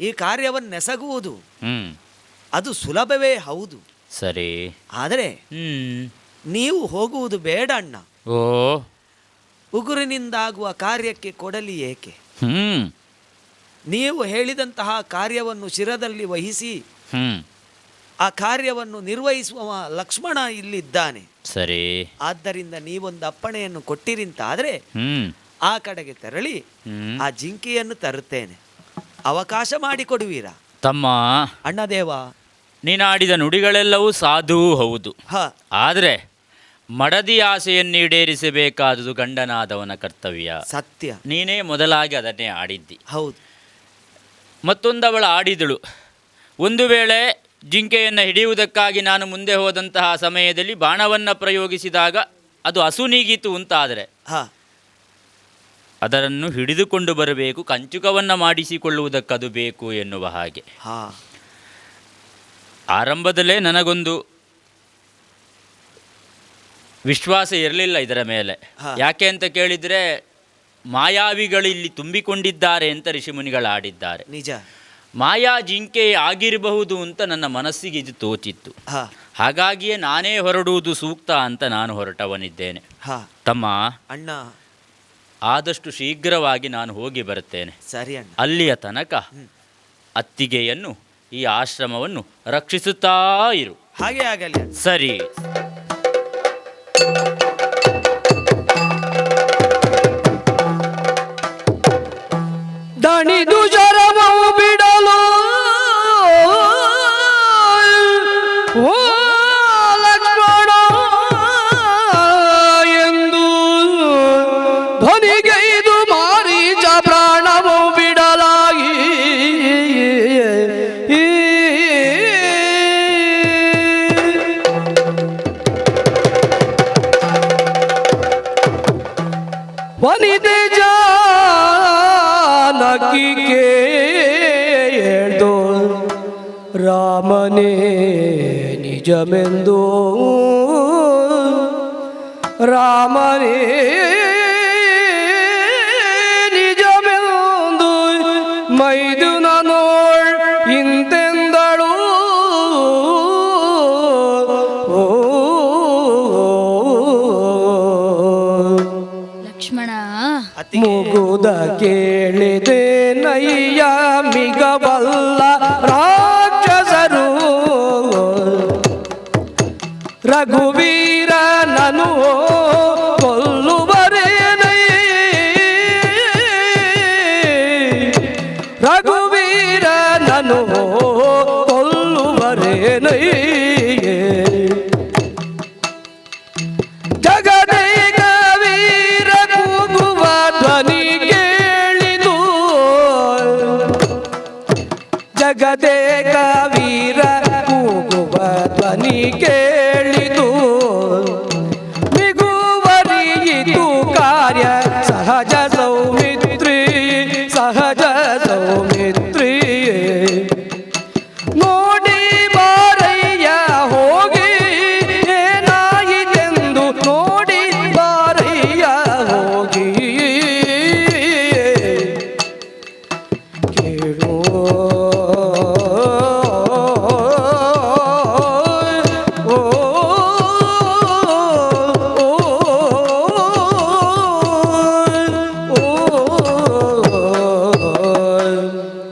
ಈ ಕಾರ್ಯವನ್ನೆಸಗುವುದು ಅದು ಸುಲಭವೇ ಹೌದು. ಸರಿ. ಆದರೆ ನೀವು ಹೋಗುವುದು ಬೇಡ ಅಣ್ಣ. ಉಗುರಿನಿಂದಾಗುವ ಕಾರ್ಯಕ್ಕೆ ಕೊಡಲಿ ಏಕೆ? ನೀವು ಹೇಳಿದಂತಹ ಕಾರ್ಯವನ್ನು ಶಿರದಲ್ಲಿ ವಹಿಸಿ ಆ ಕಾರ್ಯವನ್ನು ನಿರ್ವಹಿಸುವ ಲಕ್ಷ್ಮಣ ಇಲ್ಲಿದ್ದಾನೆ. ಸರಿ. ಆದ್ದರಿಂದ ನೀವೊಂದು ಅಪ್ಪಣೆಯನ್ನು ಕೊಟ್ಟಿರಿಂತಾದ್ರೆ ಆ ಕಡೆಗೆ ತೆರಳಿ ಆ ಜಿಂಕೆಯನ್ನು ತರುತ್ತೇನೆ. ಅವಕಾಶ ಮಾಡಿಕೊಡುವೀರಾ? ತಮ್ಮ, ಅಣ್ಣದೇವ, ನೀನಾಡಿದ ನುಡಿಗಳೆಲ್ಲವೂ ಸಾಧು ಹೌದು. ಆದರೆ ಮಡದಿ ಆಸೆಯನ್ನು ಈಡೇರಿಸಬೇಕಾದುದು ಗಂಡನಾದವನ ಕರ್ತವ್ಯ. ಸತ್ಯ. ನೀನೇ ಮೊದಲಾಗಿ ಅದನ್ನೇ ಆಡಿದ್ದಿ. ಹೌದು. ಮತ್ತೊಂದವಳು ಆಡಿದಳು. ಒಂದು ವೇಳೆ ಜಿಂಕೆಯನ್ನು ಹಿಡಿಯುವುದಕ್ಕಾಗಿ ನಾನು ಮುಂದೆ ಹೋದಂತಹ ಸಮಯದಲ್ಲಿ ಬಾಣವನ್ನು ಪ್ರಯೋಗಿಸಿದಾಗ ಅದು ಅಸುನೀಗಿತು ಅಂತಾದರೆ ಅದನ್ನು ಹಿಡಿದುಕೊಂಡು ಬರಬೇಕು, ಕಂಚುಕವನ್ನು ಮಾಡಿಸಿಕೊಳ್ಳುವುದಕ್ಕದು ಬೇಕು ಎನ್ನುವ ಹಾಗೆ. ಆರಂಭದಲ್ಲೇ ನನಗೊಂದು ವಿಶ್ವಾಸ ಇರಲಿಲ್ಲ ಇದರ ಮೇಲೆ. ಯಾಕೆ ಅಂತ ಕೇಳಿದರೆ ಮಾಯಾವಿಗಳು ಇಲ್ಲಿ ತುಂಬಿಕೊಂಡಿದ್ದಾರೆ ಅಂತ ಋಷಿಮುನಿಗಳು ಆಡಿದ್ದಾರೆ. ನಿಜ. ಮಾಯಾ ಜಿಂಕೆ ಆಗಿರಬಹುದು ಅಂತ ನನ್ನ ಮನಸ್ಸಿಗೆ ಇದು ತೋಚಿತ್ತು. ಹಾಗಾಗಿಯೇ ನಾನೇ ಹೊರಡುವುದು ಸೂಕ್ತ ಅಂತ ನಾನು ಹೊರಟವನಿದ್ದೇನೆ. ತಮ್ಮ, ಅಣ್ಣ, ಆದಷ್ಟು ಶೀಘ್ರವಾಗಿ ನಾನು ಹೋಗಿ ಬರುತ್ತೇನೆ. ಸರಿ ಅಣ್ಣ. ಅಲ್ಲಿಯ ತನಕ ಅತ್ತಿಗೆಯನ್ನು, ಈ ಆಶ್ರಮವನ್ನು ರಕ್ಷಿಸುತ್ತಾ ಇರು. ಹಾಗೆ ಆಗಲಿ. ಸರಿ. ದಣಿದು ಜರಮವು ಬಿಡಲು ಓ ಲಕ್ಷ್ಮಣ ಎಂದು ಧ್ವನಿಗೈದು ಮಾರೀಚ ಪ್ರಾಣವು ಬಿಡಲಾಗಿ ವನಿತೆ ಜಾನಕಿ ಕೇಳ್ದೋ ರಾಮನೇ ನಿಜಮೆಂದು, ರಾಮನೇ ನಿಜಮೆಂದು ಮೈದುನ ನೋಳ್ ಇಂತೆಂದಳು. ಲಕ್ಷ್ಮಣ, ಮುಗುದ ಕೇಳಿದೆ ನಯ್ಯ ಮಿಗಬಲ್ಲ ರಾಕ್ಷಸರು ರಘುವೀರ ನನು ಕೊಲ್ಲುವರೇನೈ ರಘುವೀರ ನನು ಕೊಲ್ಲುವರೇನೈ ಜಗದೇಕ ವೀರ ಕೂಗುವ ಧ್ವನಿ ಕೇಳಿದು ಜಗದೇಕ ವೀರ ಕೂಗುವ ಧ್ವನಿ ಕೇಳಿದು ಮಿಗುವರಿಯಿತು ಕಾರ್ಯ ಸಹಜ ಸೌಮಿತ್ರಿ ಸಹಜ ಸೌಮಿತ್ರಿ ನೋಡಿ ಬಾರಯ್ಯ ಹೋಗಿ ಏನಾಯಿತೆಂದು ನೋಡಿ ಬಾರಯ್ಯ ಹೋಗಿ ಕೇಳೋ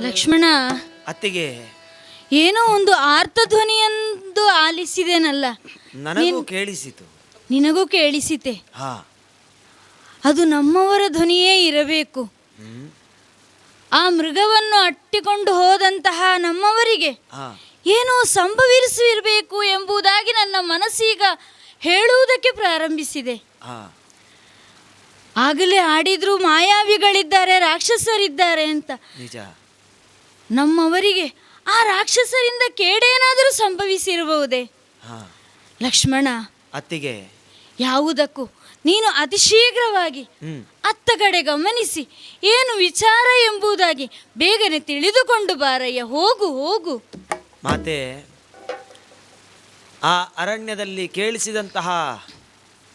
ಲಕ್ಷ್ಮಣ, ಅತ್ತಿಗೆ ಏನೋ ಒಂದು ಆರ್ತಧ್ವನಿಯೆಂದು ಆಲಿಸಿದೆನಲ್ಲ. ನನಗೂ ಕೇಳಿಸಿತು. ನಿನಗೂ ಕೇಳಿಸಿತೆ? ಹಾ, ಅದು ನಮ್ಮವರ ಧ್ವನಿಯೇ ಇರಬೇಕು. ಆ ಮೃಗವನ್ನು ಅಟ್ಟಿಕೊಂಡು ಹೋದಂತಹ ನಮ್ಮವರಿಗೆ ಏನೋ ಸಂಭವಿಸಿರಬೇಕು ಎಂಬುದಾಗಿ ನನ್ನ ಮನಸ್ಸೀಗ ಹೇಳುವುದಕ್ಕೆ ಪ್ರಾರಂಭಿಸಿದೆ. ಆಗಲೇ ಆಡಿದ್ರು ಮಾಯಾವಿಗಳಿದ್ದಾರೆ, ರಾಕ್ಷಸರಿದ್ದಾರೆ ಅಂತ. ನಿಜ. ನಮ್ಮವರಿಗೆ ಆ ರಾಕ್ಷಸರಿಂದ ಕೇಡೇನಾದರೂ ಸಂಭವಿಸಿರಬಹುದೇ? ಲಕ್ಷ್ಮಣ, ಅತ್ತಿಗೆ ಯಾವುದಕ್ಕೂ ನೀನು ಅತಿ ಶೀಘ್ರವಾಗಿ ಅತ್ತ ಕಡೆ ಗಮನಿಸಿ ಏನು ವಿಚಾರ ಎಂಬುದಾಗಿ ಬೇಗನೆ ತಿಳಿದುಕೊಂಡು ಬಾರಯ್ಯ. ಹೋಗು ಹೋಗು. ಮಾತೆ, ಆ ಅರಣ್ಯದಲ್ಲಿ ಕೇಳಿಸಿದಂತಹ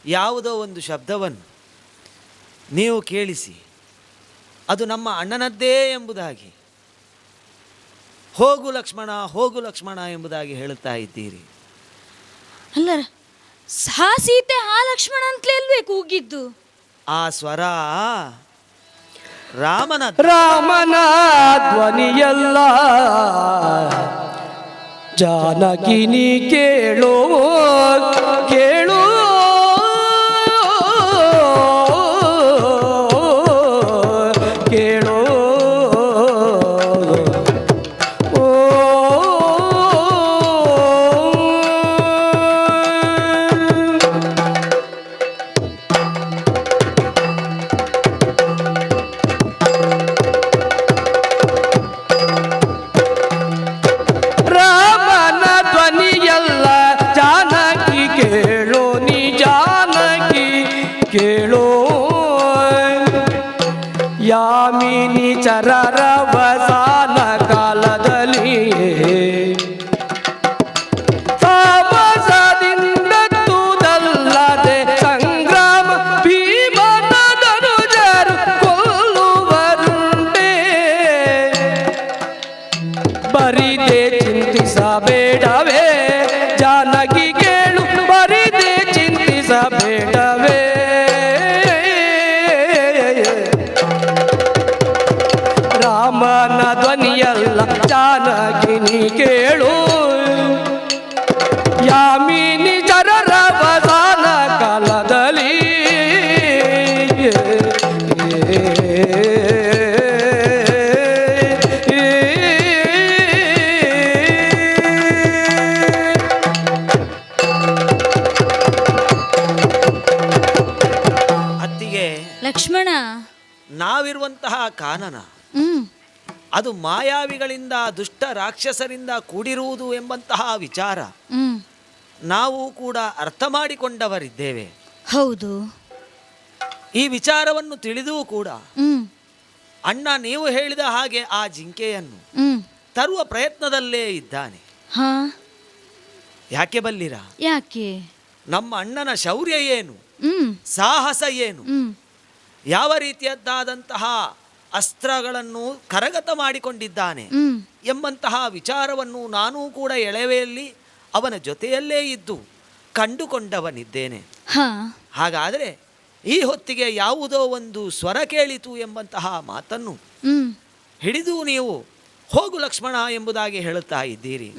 ಯಾವುದೋ ಒಂದು ಶಬ್ದವನ್ನು ನೀವು ಕೇಳಿಸಿ ಅದು ನಮ್ಮ ಅಣ್ಣನದ್ದೇ ಎಂಬುದಾಗಿ ಹೋಗು ಲಕ್ಷ್ಮಣ, ಹೋಗು ಲಕ್ಷ್ಮಣ ಎಂಬುದಾಗಿ ಹೇಳುತ್ತಾ ಇದ್ದೀರಿ. ಅಲ್ಲ, ಆ ಸೀತೆ ಆ ಲಕ್ಷ್ಮಣ ಅಂತಲೇ ಅಲ್ವೇ ಕೂಗಿದ್ದು? ಆ ಸ್ವರ ರಾಮನ ಧ್ವನಿಯಲ್ಲ. ಜಾನಕಿನಿ ಕೇಳೋ ಕೇಳೋ ಕೇಳೋ ಯಾಮಿನಿ ಚರರವಸಾನ ಕಾಲದಲ್ಲಿ ತಾಮಸದಿಂದ ತೂದಲ್ಲದೆ ಸಂಗ್ರಾಮ ಭೀಮನ ಧನುಜರು ಕೊಲ್ಲುವರುಂಟೆ. ಬರಿದೆ ಚಿಂತಿಸಬೇಡವೇ ಜಾನಕಿ ಕೇಳು, ಬರಿದೆ ಚಿಂತಿಸಬೇಡವೇ. ರಾಮನ ಧ್ವನಿಯಲ್ಲ ಜಾನಕಿನಿ ಕೇಳು, ಯಾಮಿನಿ ಚರರವಸಾನ ಕಾಲದಲ್ಲಿ ಅತ್ತಿಗೆ. ಲಕ್ಷ್ಮಣ, ನಾವಿರುವಂತಹ ಕಾನನ ಅದು ಮಾಯಾವಿಗಳಿಂದ ದುಷ್ಟ ರಾಕ್ಷಸರಿಂದ ಕೂಡಿರುವುದು ಎಂಬಂತಹ ವಿಚಾರ ನಾವು ಕೂಡ ಅರ್ಥ ಮಾಡಿಕೊಂಡವರಿದ್ದೇವೆ. ಹೌದು. ಈ ವಿಚಾರವನ್ನು ತಿಳಿದೂ ಕೂಡ ಅಣ್ಣ ನೀವು ಹೇಳಿದ ಹಾಗೆ ಆ ಜಿಂಕೆಯನ್ನು ತರುವ ಪ್ರಯತ್ನದಲ್ಲೇ ಇದ್ದಾನೆ. ಯಾಕೆ ಬಲ್ಲಿರ? ಯಾಕೆ? ನಮ್ಮ ಅಣ್ಣನ ಶೌರ್ಯ ಏನು, ಸಾಹಸ ಏನು, ಯಾವ ರೀತಿಯದ್ದಾದಂತಹ ಅಸ್ತ್ರಗಳನ್ನು ಕರಗತ ಮಾಡಿಕೊಂಡಿದ್ದಾನೆ ಎಂಬಂತಹ ವಿಚಾರವನ್ನು ನಾನೂ ಕೂಡ ಎಳೆವೆಯಲ್ಲಿ ಅವನ ಜೊತೆಯಲ್ಲೇ ಇದ್ದು ಕಂಡುಕೊಂಡವನಿದ್ದೇನೆ. ಹಾಗಾದರೆ ಈ ಹೊತ್ತಿಗೆ ಯಾವುದೋ ಒಂದು ಸ್ವರ ಕೇಳಿತು ಎಂಬಂತಹ ಮಾತನ್ನು ಹಿಡಿದು ನೀವು ಹೋಗು ಲಕ್ಷ್ಮಣ ಎಂಬುದಾಗಿ ಹೇಳುತ್ತಾ ಇದ್ದೀರಿ.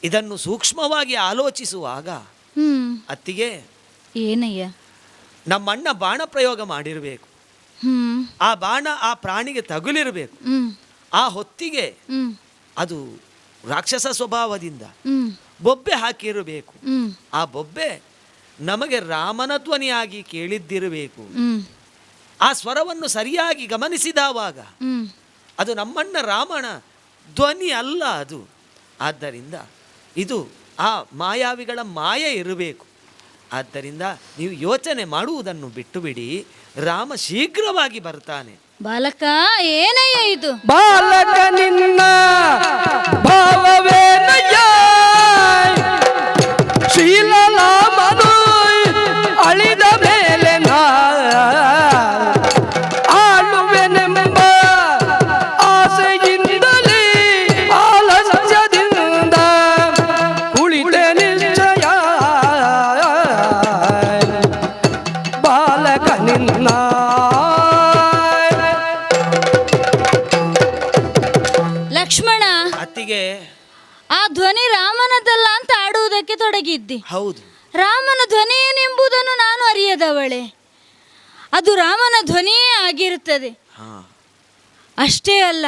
ಇದನ್ನು ಸೂಕ್ಷ್ಮವಾಗಿ ಆಲೋಚಿಸುವಾಗ ಹ್ಮ್ ಅತ್ತಿಗೆ, ಏನಯ್ಯ? ನಮ್ಮಣ್ಣ ಬಾಣ ಪ್ರಯೋಗ ಮಾಡಿರಬೇಕು. ಹ್ಮ್ ಆ ಬಾಣ ಆ ಪ್ರಾಣಿಗೆ ತಗುಲಿರಬೇಕು. ಹ್ಮ್ ಆ ಹೊತ್ತಿಗೆ ಹ್ಮ್ ಅದು ರಾಕ್ಷಸ ಸ್ವಭಾವದಿಂದ ಹ್ಮ್ ಬೊಬ್ಬೆ ಹಾಕಿರಬೇಕು. ಹ್ಮ್ ಆ ಬೊಬ್ಬೆ ನಮಗೆ ರಾಮನ ಧ್ವನಿಯಾಗಿ ಕೇಳಿದ್ದಿರಬೇಕು. ಹ್ಮ್ ಆ ಸ್ವರವನ್ನು ಸರಿಯಾಗಿ ಗಮನಿಸಿದವಾಗ ಹ್ಮ್ ಅದು ನಮ್ಮಣ್ಣ ರಾಮನ ಧ್ವನಿ ಅಲ್ಲ ಅದು. ಆದ್ದರಿಂದ ಇದು ಆ ಮಾಯಾವಿಗಳ ಮಾಯೆ ಇರಬೇಕು. ಆದ್ದರಿಂದ ನೀವು ಯೋಚನೆ ಮಾಡುವುದನ್ನು ಬಿಟ್ಟು ಬಿಡಿ, ರಾಮ ಶೀಘ್ರವಾಗಿ ಬರ್ತಾನೆ. ಬಾಲಕ, ಏನಯ್ಯ ಇದು? ಬಾಲಕ ನಿನ್ನ ಭಾವವೇನಯ್ಯ, ಶೀಲಲಾಮನು ಅಳಿದ ಮೇಲೆ ಆಳುವೆನೆಂಬ ಆಸೆಯಿಂದಲೇ ಆಲಸ್ಯದಿಂದ ಉಳಿದೆ ನಿಶ್ಚಯ. ಬಾಲಕ ನಿನ್ನ ಲಕ್ಷ್ಮಣ, ಅತ್ತಿಗೆ, ಆ ಧ್ವನಿ ರಾಮನದಲ್ಲ ಅಂತ ಆಡುವುದಕ್ಕೆ ತೊಡಗಿದ್ದಿ. ಹೌದು. ರಾಮನ ಧ್ವನಿ ಏನೆಂಬುದನ್ನು ನಾನು ಅರಿಯದವಳೆ. ಅದು ರಾಮನ ಧ್ವನಿಯೇ ಆಗಿರುತ್ತದೆ. ಅಷ್ಟೇ ಅಲ್ಲ,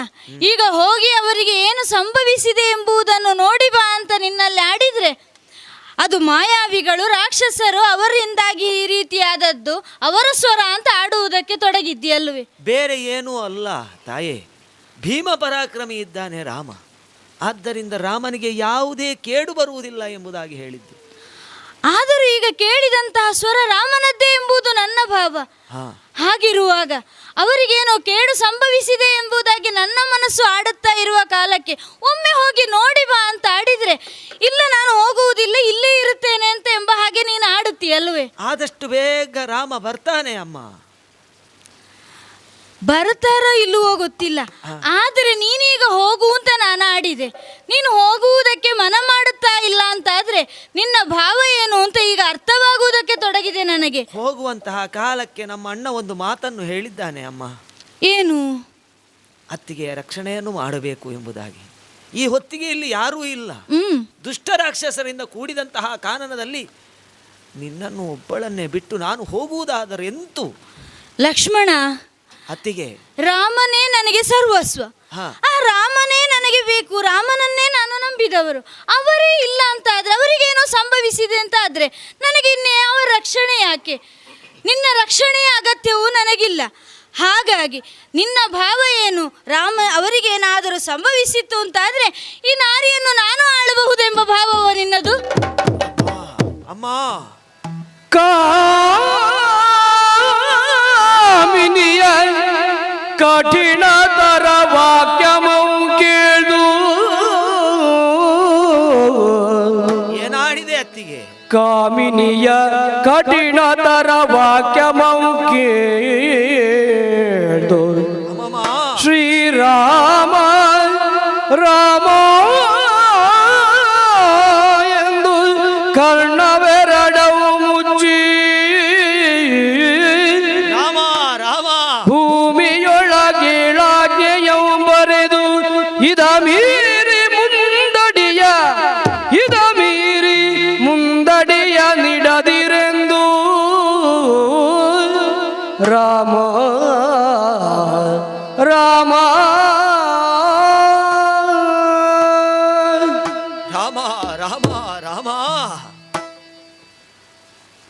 ಈಗ ಹೋಗಿ ಅವರಿಗೆ ಏನು ಸಂಭವಿಸಿದೆ ಎಂಬುದನ್ನು ನೋಡಿ ಬಾ ಅಂತ ನಿನ್ನಲ್ಲಿ ಆಡಿದ್ರೆ ಅದು ಮಾಯಾವಿಗಳು, ರಾಕ್ಷಸರು, ಅವರಿಂದಾಗಿ ಈ ರೀತಿಯಾದದ್ದು ಅವರ ಸ್ವರ ಅಂತ ಆಡುವುದಕ್ಕೆ ತೊಡಗಿದ್ದೀಯಲ್ವೇ? ಬೇರೆ ಏನೂ ಅಲ್ಲ ತಾಯೇ, ಭೀಮ ಪರಾಕ್ರಮಿ ಇದ್ದಾನೆ ರಾಮ. ಆದ್ದರಿಂದ ರಾಮನಿಗೆ ಯಾವುದೇ ಕೇಡು ಬರುವುದಿಲ್ಲ ಎಂಬುದಾಗಿ ಹೇಳಿದ್ದು. ಆದರೂ ಈಗ ಕೇಳಿದಂತಹ ಸ್ವರ ರಾಮನದ್ದೇ ಎಂಬುದು ನನ್ನ ಭಾವ. ಹಾಗಿರುವಾಗ ಅವರಿಗೇನೋ ಕೇಡು ಸಂಭವಿಸಿದೆ ಎಂಬುದಾಗಿ ನನ್ನ ಮನಸ್ಸು ಆಡುತ್ತಾ ಇರುವ ಕಾಲಕ್ಕೆ ಒಮ್ಮೆ ಹೋಗಿ ನೋಡಿ ಬಾ ಅಂತ ಆಡಿದ್ರೆ, ಇಲ್ಲ ನಾನು ಹೋಗುವುದಿಲ್ಲ, ಇಲ್ಲೇ ಇರುತ್ತೇನೆ ಅಂತ ಎಂಬ ಹಾಗೆ ನೀನು ಆಡುತ್ತೀಯಲ್ವೇ? ಆದಷ್ಟು ಬೇಗ ರಾಮ ಬರ್ತಾನೆ ಅಮ್ಮ. ಬರ್ತಾರೋ ಇಲ್ಲವೋ ಗೊತ್ತಿಲ್ಲ, ಆದರೆ ನೀನೀಗ ಹೋಗು ಅಂತ ನಾನು ಆಡಿದೆ. ನೀನು ಹೋಗುವುದಕ್ಕೆ ಮನ ಮಾಡುತ್ತಾ ಇಲ್ಲ ಅಂತಾದ್ರೆ ನಿನ್ನ ಭಾವ ಏನು ಅಂತ ಈಗ ಅರ್ಥವಾಗುವುದಕ್ಕೆ ತೊಡಗಿದೆ ನನಗೆ. ಹೋಗುವಂತಹ ಕಾಲಕ್ಕೆ ನಮ್ಮ ಅಣ್ಣ ಒಂದು ಮಾತನ್ನು ಹೇಳಿದ್ದಾನೆ ಅಮ್ಮ. ಏನು? ಅತ್ತಿಗೆಯ ರಕ್ಷಣೆಯನ್ನು ಮಾಡಬೇಕು ಎಂಬುದಾಗಿ. ಈ ಹೊತ್ತಿಗೆ ಇಲ್ಲಿ ಯಾರೂ ಇಲ್ಲ. ದುಷ್ಟ ರಾಕ್ಷಸರಿಂದ ಕೂಡಿದಂತಹ ಕಾನನದಲ್ಲಿ ನಿನ್ನನ್ನು ಒಬ್ಬಳನ್ನೇ ಬಿಟ್ಟು ನಾನು ಹೋಗುವುದಾದರೆಂತೂ. ಲಕ್ಷ್ಮಣ, ಅತ್ತಿಗೆ, ರಾಮನೇ ನನಗೆ ಸರ್ವಸ್ವ. ಆ ರಾಮನೇ ನನಗೆ ಬೇಕು, ರಾಮನನ್ನೇ ನಾನು ನಂಬಿದವರು. ಅವರೇ ಇಲ್ಲ ಅಂತ ಆದ್ರೆ, ಅವರಿಗೇನೋ ಸಂಭವಿಸಿದೆ ಅಂತ ಆದ್ರೆ ನನಗೆ ಇನ್ನೇ ಅವರ ರಕ್ಷಣೆ ಯಾಕೆ? ನಿನ್ನ ರಕ್ಷಣೆಯ ಅಗತ್ಯವೂ ನನಗಿಲ್ಲ. ಹಾಗಾಗಿ ನಿನ್ನ ಭಾವ ಏನು? ರಾಮ ಅವರಿಗೇನಾದರೂ ಸಂಭವಿಸಿತ್ತು ಅಂತಾದರೆ ಈ ನಾರಿಯನ್ನು ನಾನು ಆಳಬಹುದೆಂಬ ಭಾವವ ನಿನ್ನದು? ಅಮ್ಮ, ಕಾಮಿನಿಯ ಕಠಿಣತರ ವಾಕ್ಯಮೌ ಕೇಳು. ಏನಾಡಿದೆ ಅತ್ತಿಗೆ? ಕಾಮಿನಿಯ ಕಠಿಣತರ ವಾಕ್ಯಮೌ ಕೇಳು. ಶ್ರೀರಾಮ ರಾಮ ಎಂದು ಕರ್ಣವೆರಡವು ಮುಚ್ಚಿ ಭೂಮಿಯೊಳಗೀಳಾಜ್ಞೆಯು ಬರೆದು ಇದ ಮೀರಿ ಮುಂದಡಿಯ ನಿಡದಿರೆಂದು ರಾಮ ರಾಮ ರಾಮ ರಾಮ ರಾಮ.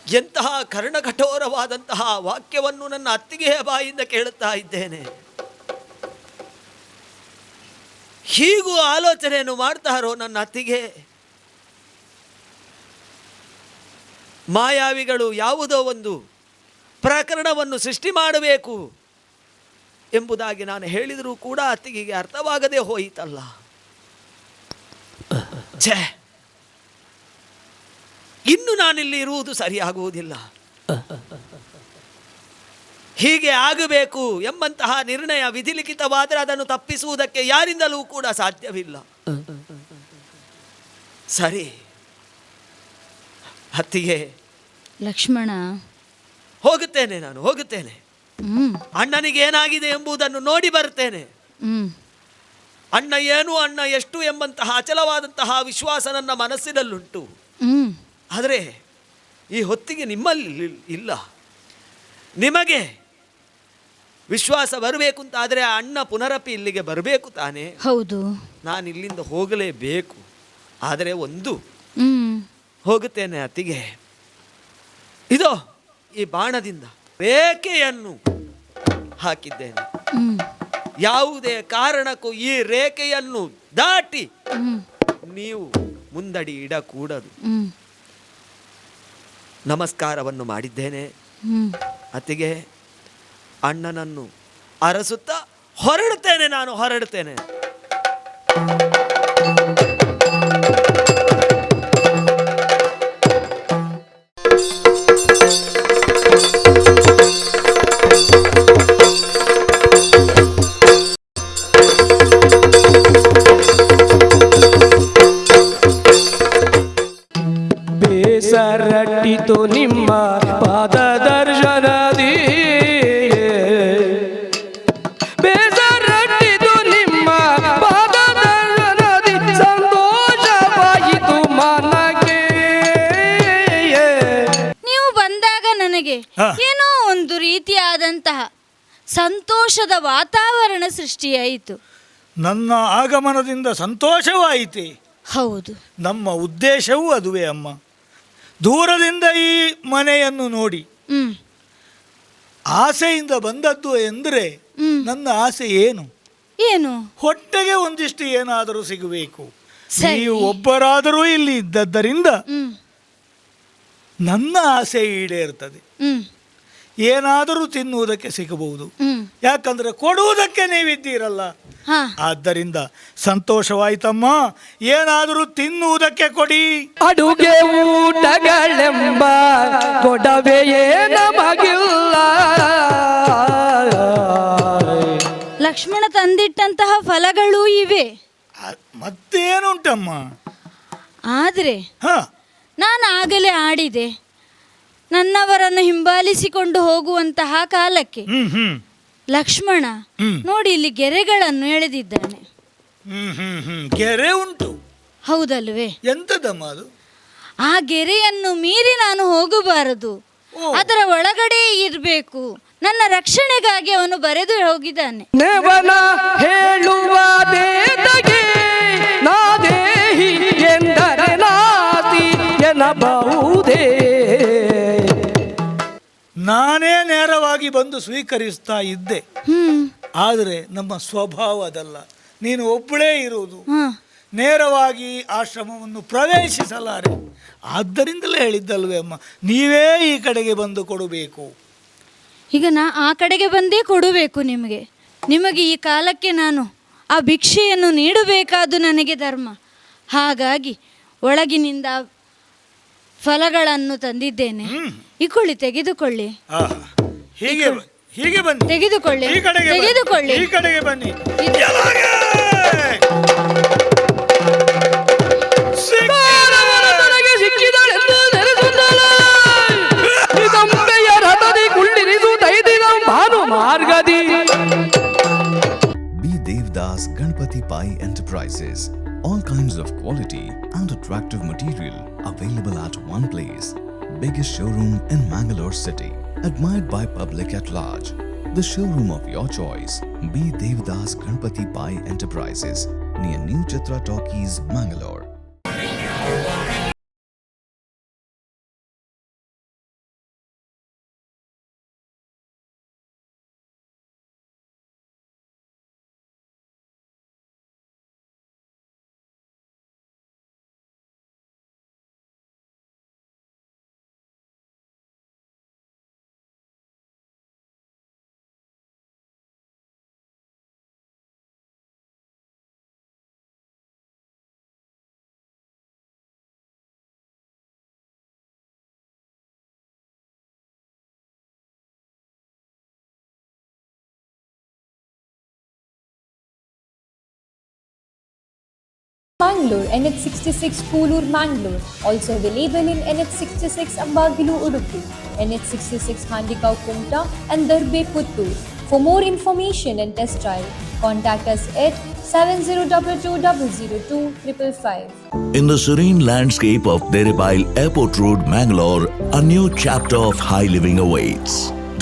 ಎಂತಹ ಕರ್ಣಕಠೋರವಾದಂತಹ ವಾಕ್ಯವನ್ನು ನನ್ನ ಅತ್ತಿಗೆಯ ಬಾಯಿಂದ ಕೇಳುತ್ತಾ ಇದ್ದೇನೆ. ಹೀಗೂ ಆಲೋಚನೆಯನ್ನು ಮಾಡ್ತಾರೋ ನನ್ನ ಅತ್ತಿಗೆ? ಮಾಯಾವಿಗಳು ಯಾವುದೋ ಒಂದು ಪ್ರಕರಣವನ್ನು ಸೃಷ್ಟಿ ಮಾಡಬೇಕು ಎಂಬುದಾಗಿ ನಾನು ಹೇಳಿದರೂ ಕೂಡ ಅತ್ತಿಗೆಗೆ ಅರ್ಥವಾಗದೆ ಹೋಯಿತಲ್ಲ. ಛೇ, ಇನ್ನು ನಾನಿಲ್ಲಿ ಇರುವುದು ಸರಿಯಾಗುವುದಿಲ್ಲ. ಹೀಗೆ ಆಗಬೇಕು ಎಂಬಂತಹ ನಿರ್ಣಯ ವಿಧಿಲಿಖಿತವಾದರೆ ಅದನ್ನು ತಪ್ಪಿಸುವುದಕ್ಕೆ ಯಾರಿಂದಲೂ ಕೂಡ ಸಾಧ್ಯವಿಲ್ಲ. ಸರಿ ಅತ್ತಿಗೆ, ಲಕ್ಷ್ಮಣ, ಹೋಗುತ್ತೇನೆ, ನಾನು ಹೋಗುತ್ತೇನೆ. ಅಣ್ಣನಿಗೆ ಏನಾಗಿದೆ ಎಂಬುದನ್ನು ನೋಡಿ ಬರ್ತೇನೆ. ಅಣ್ಣ ಏನು, ಅಣ್ಣ ಎಷ್ಟು ಎಂಬಂತಹ ಅಚಲವಾದಂತಹ ವಿಶ್ವಾಸ ನನ್ನ ಮನಸ್ಸಿನಲ್ಲುಂಟು. ಆದರೆ ಈ ಹೊತ್ತಿಗೆ ನಿಮ್ಮಲ್ಲಿ ಇಲ್ಲ. ನಿಮಗೆ ವಿಶ್ವಾಸ ಬರಬೇಕು ಅಂತ ಆದರೆ ಆ ಅಣ್ಣ ಪುನರಪಿ ಇಲ್ಲಿಗೆ ಬರಬೇಕು ತಾನೇ. ಹೌದು, ನಾನು ಇಲ್ಲಿಂದ ಹೋಗಲೇಬೇಕು. ಆದರೆ ಒಂದು ಹ್ಮ್ ಹೋಗುತ್ತೇನೆ ಅತ್ತಿಗೆ. ಇದೋ ಈ ಬಾಣದಿಂದ ರೇಖೆಯನ್ನು ಹಾಕಿದ್ದೇನೆ. ಹ್ಮ್ ಯಾವುದೇ ಕಾರಣಕ್ಕೂ ಈ ರೇಖೆಯನ್ನು ದಾಟಿ ಹ್ಮ್ ನೀವು ಮುಂದಡಿ ಇಡಕೂಡದು. ಹ್ಮ್ ನಮಸ್ಕಾರವನ್ನು ಮಾಡಿದ್ದೇನೆ. ಹ್ಮ್ ಅತ್ತಿಗೆ, ಅಣ್ಣನನ್ನು ಅರಸುತ್ತಾ ಹೊರಡುತ್ತೇನೆ, ನಾನು ಹೊರಡುತ್ತೇನೆ. ಬೇಸರಟ್ಟಿತು ನಿಮ್ಮ ಪಾದ ದರ್ಶನದಿ, ಬೇಸರಟ್ಟಿತು ನಿಮ್ಮ ಪಾದ ದರ್ಶನದಿ, ಸಂತೋಷವಾಯಿತು ಮನಕ್ಕೆ. ನೀವು ಬಂದಾಗ ನನಗೆ ಏನೋ ಒಂದು ರೀತಿಯಾದಂತಹ ಸಂತೋಷದ ವಾತಾವರಣ ಸೃಷ್ಟಿಯಾಯಿತು. ನನ್ನ ಆಗಮನದಿಂದ ಸಂತೋಷವಾಯಿತೆ. ಹೌದು, ನಮ್ಮ ಉದ್ದೇಶವೂ ಅದುವೇ ಅಮ್ಮ. ದೂರದಿಂದ ಈ ಮನೆಯನ್ನು ನೋಡಿ ಹ್ಮ್ ಆಸೆಯಿಂದ ಬಂದದ್ದು ಎಂದರೆ ನನ್ನ ಆಸೆ ಏನು? ಏನು? ಹೊಟ್ಟೆಗೆ ಒಂದಿಷ್ಟು ಏನಾದರೂ ಸಿಗಬೇಕು. ಸರಿ. ನೀವು ಒಬ್ಬರಾದರೂ ಇಲ್ಲಿ ಇದ್ದದ್ದರಿಂದ ಹ್ಮ್ ನನ್ನ ಆಸೆ ಈಡೇರ್ತದೆ. ಹ್ಮ್ ಏನಾದರೂ ತಿನ್ನುವುದಕ್ಕೆ ಸಿಗಬಹುದು. ಹ್ಮ್ ಯಾಕಂದ್ರೆ ಕೊಡುವುದಕ್ಕೆ ನೀವಿದ್ದೀರಲ್ಲ. ಹಾ ಆದ್ದರಿಂದ ಸಂತೋಷವಾಯ್ತಮ್ಮ. ಏನಾದರೂ ತಿನ್ನುವುದಕ್ಕೆ ಕೊಡಿ. ಅಡುಗೆ ಊಟಗಳೆಂಬ ಕೊಡವೆಯೇ ನಮಗಿಲ್ಲ. ಲಕ್ಷ್ಮಣ ತಂದಿಟ್ಟಂತಹ ಫಲಗಳೂ ಇವೆ. ಮತ್ತೇನುಂಟಮ್ಮ? ಆದರೆ ಹ ನಾನು ಆಗಲೇ ಆಡಿದೆ, ನನ್ನವರನ್ನು ಹಿಂಬಾಲಿಸಿಕೊಂಡು ಹೋಗುವಂತಹ ಕಾಲಕ್ಕೆ ಹ್ಮ್ ಹ್ಮ್ ಲಕ್ಷ್ಮಣ ನೋಡಿ ಇಲ್ಲಿ ಗೆರೆಗಳನ್ನು ಎಳೆದಿದ್ದಾನೆ. ಗೆರೆ ಉಂಟು. ಹೌದಲ್ವೇ? ಎಂತದಮ್ಮ ಅದು? ಆ ಗೆರೆಯನ್ನು ಮೀರಿ ನಾನು ಹೋಗಬಾರದು, ಅದರ ಒಳಗಡೆ ಇರಬೇಕು. ನನ್ನ ರಕ್ಷಣೆಗಾಗಿ ಅವನು ಬರೆದು ಹೋಗಿದ್ದಾನೆ. ನೆವನ ಹೇಳುವ ದೇದಗೆ ನಾ ದೇಹಿ ಎಂದರೆ ನಾತಿ ಎನ್ನಬಹುದೇ. ನಾನೇ ನೇರವಾಗಿ ಬಂದು ಸ್ವೀಕರಿಸ್ತಾ ಇದ್ದೆ. ಆದರೆ ನಮ್ಮ ಸ್ವಭಾವ ಅದಲ್ಲ. ನೀನು ಒಬ್ಬಳೇ ಇರುವುದು, ನೇರವಾಗಿ ಆಶ್ರಮವನ್ನು ಪ್ರವೇಶಿಸಲಾರೆ. ಆದ್ದರಿಂದಲೇ ಹೇಳಿದ್ದಲ್ವೇ ಅಮ್ಮ, ನೀವೇ ಈ ಕಡೆಗೆ ಬಂದು ಕೊಡಬೇಕು. ಈಗ ಆ ಕಡೆಗೆ ಬಂದೇ ಕೊಡಬೇಕು ನಿಮಗೆ. ನಿಮಗೆ ಈ ಕಾಲಕ್ಕೆ ನಾನು ಆ ಭಿಕ್ಷೆಯನ್ನು ನೀಡಬೇಕಾದ್ದು ನನಗೆ ಧರ್ಮ. ಹಾಗಾಗಿ ಒಳಗಿನಿಂದ ಫಲಗಳನ್ನು ತಂದಿದ್ದೇನೆ, ಇಕೊಳ್ಳಿ, ತೆಗೆದುಕೊಳ್ಳಿ. ಹೀಗೆ ಹೀಗೆ ಬನ್ನಿ, ತೆಗೆದುಕೊಳ್ಳಿ, ಈ ಕಡೆಗೆ ಬನ್ನಿ, ತೆಗೆದುಕೊಳ್ಳಿ. ಈ ಕಡೆಗೆ ಬನ್ನಿ. ನನಗೆ ಸಿಕ್ಕಿದಳೆಂದು ನೆನೆಸುತ್ತಲೇ ಇದಂಬೆಯ ರಥದಿ ಕುಳ್ಳಿರಿಸುತ್ತೈದಿನ ಭಾನು ಮಾರ್ಗದಿ. Be Devdas Ganpati Pai Enterprises. All kinds of quality and attractive material available at one place. Biggest showroom in Mangalore city. Admired by public at large. The showroom of your choice. Be Devdas Ganpati Pai Enterprises. Near New Chitra Talkies, Mangalore. Mangalore, NH66 Koolur, Mangalore. Also available in NH66 Ambagilu, Udupi, NH66 Handikau, Kumta and Darbe, Puttur. For more information and test drive, contact us at 7022002555. In the serene landscape of Deribile Airport Road, Mangalore, a new chapter of high living awaits.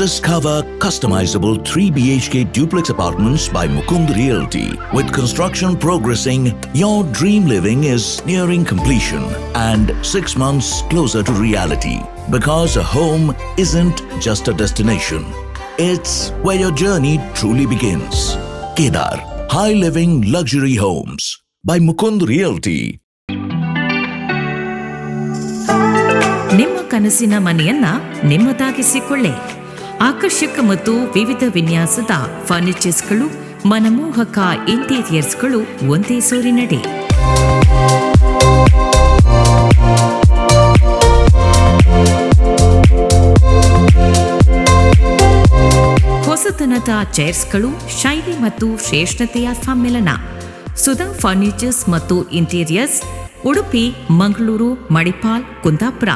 Discover customizable 3 BHK duplex apartments by Mukund Realty. With construction progressing, your dream living is nearing completion and 6 months closer to reality. Because a home isn't just a destination, it's where your journey truly begins. Kedar, high living luxury homes by Mukund Realty. ನಿಮ್ಮ ಕನಸಿನ ಮನೆಯನ್ನ ನಿಮ್ಮದಾಗಿಸಿಕೊಳ್ಳಿ. ಆಕರ್ಷಕ ಮತ್ತು ವಿವಿಧ ವಿನ್ಯಾಸದ ಫರ್ನಿಚರ್ಸ್ಗಳು, ಮನಮೋಹಕ ಇಂಟೀರಿಯರ್ಸ್ಗಳು ಒಂದೇ ಸೂರಿನಡಿ. ಹೊಸತನದ ಚೇರ್ಸ್ಗಳು, ಶೈಲಿ ಮತ್ತು ಶ್ರೇಷ್ಠತೆಯ ಸಮ್ಮಿಲನ. ಸುಧಾ ಫರ್ನಿಚರ್ಸ್ ಮತ್ತು ಇಂಟೀರಿಯರ್ಸ್, ಉಡುಪಿ, ಮಂಗಳೂರು, ಮಣಿಪಾಲ್, ಕುಂದಾಪುರ.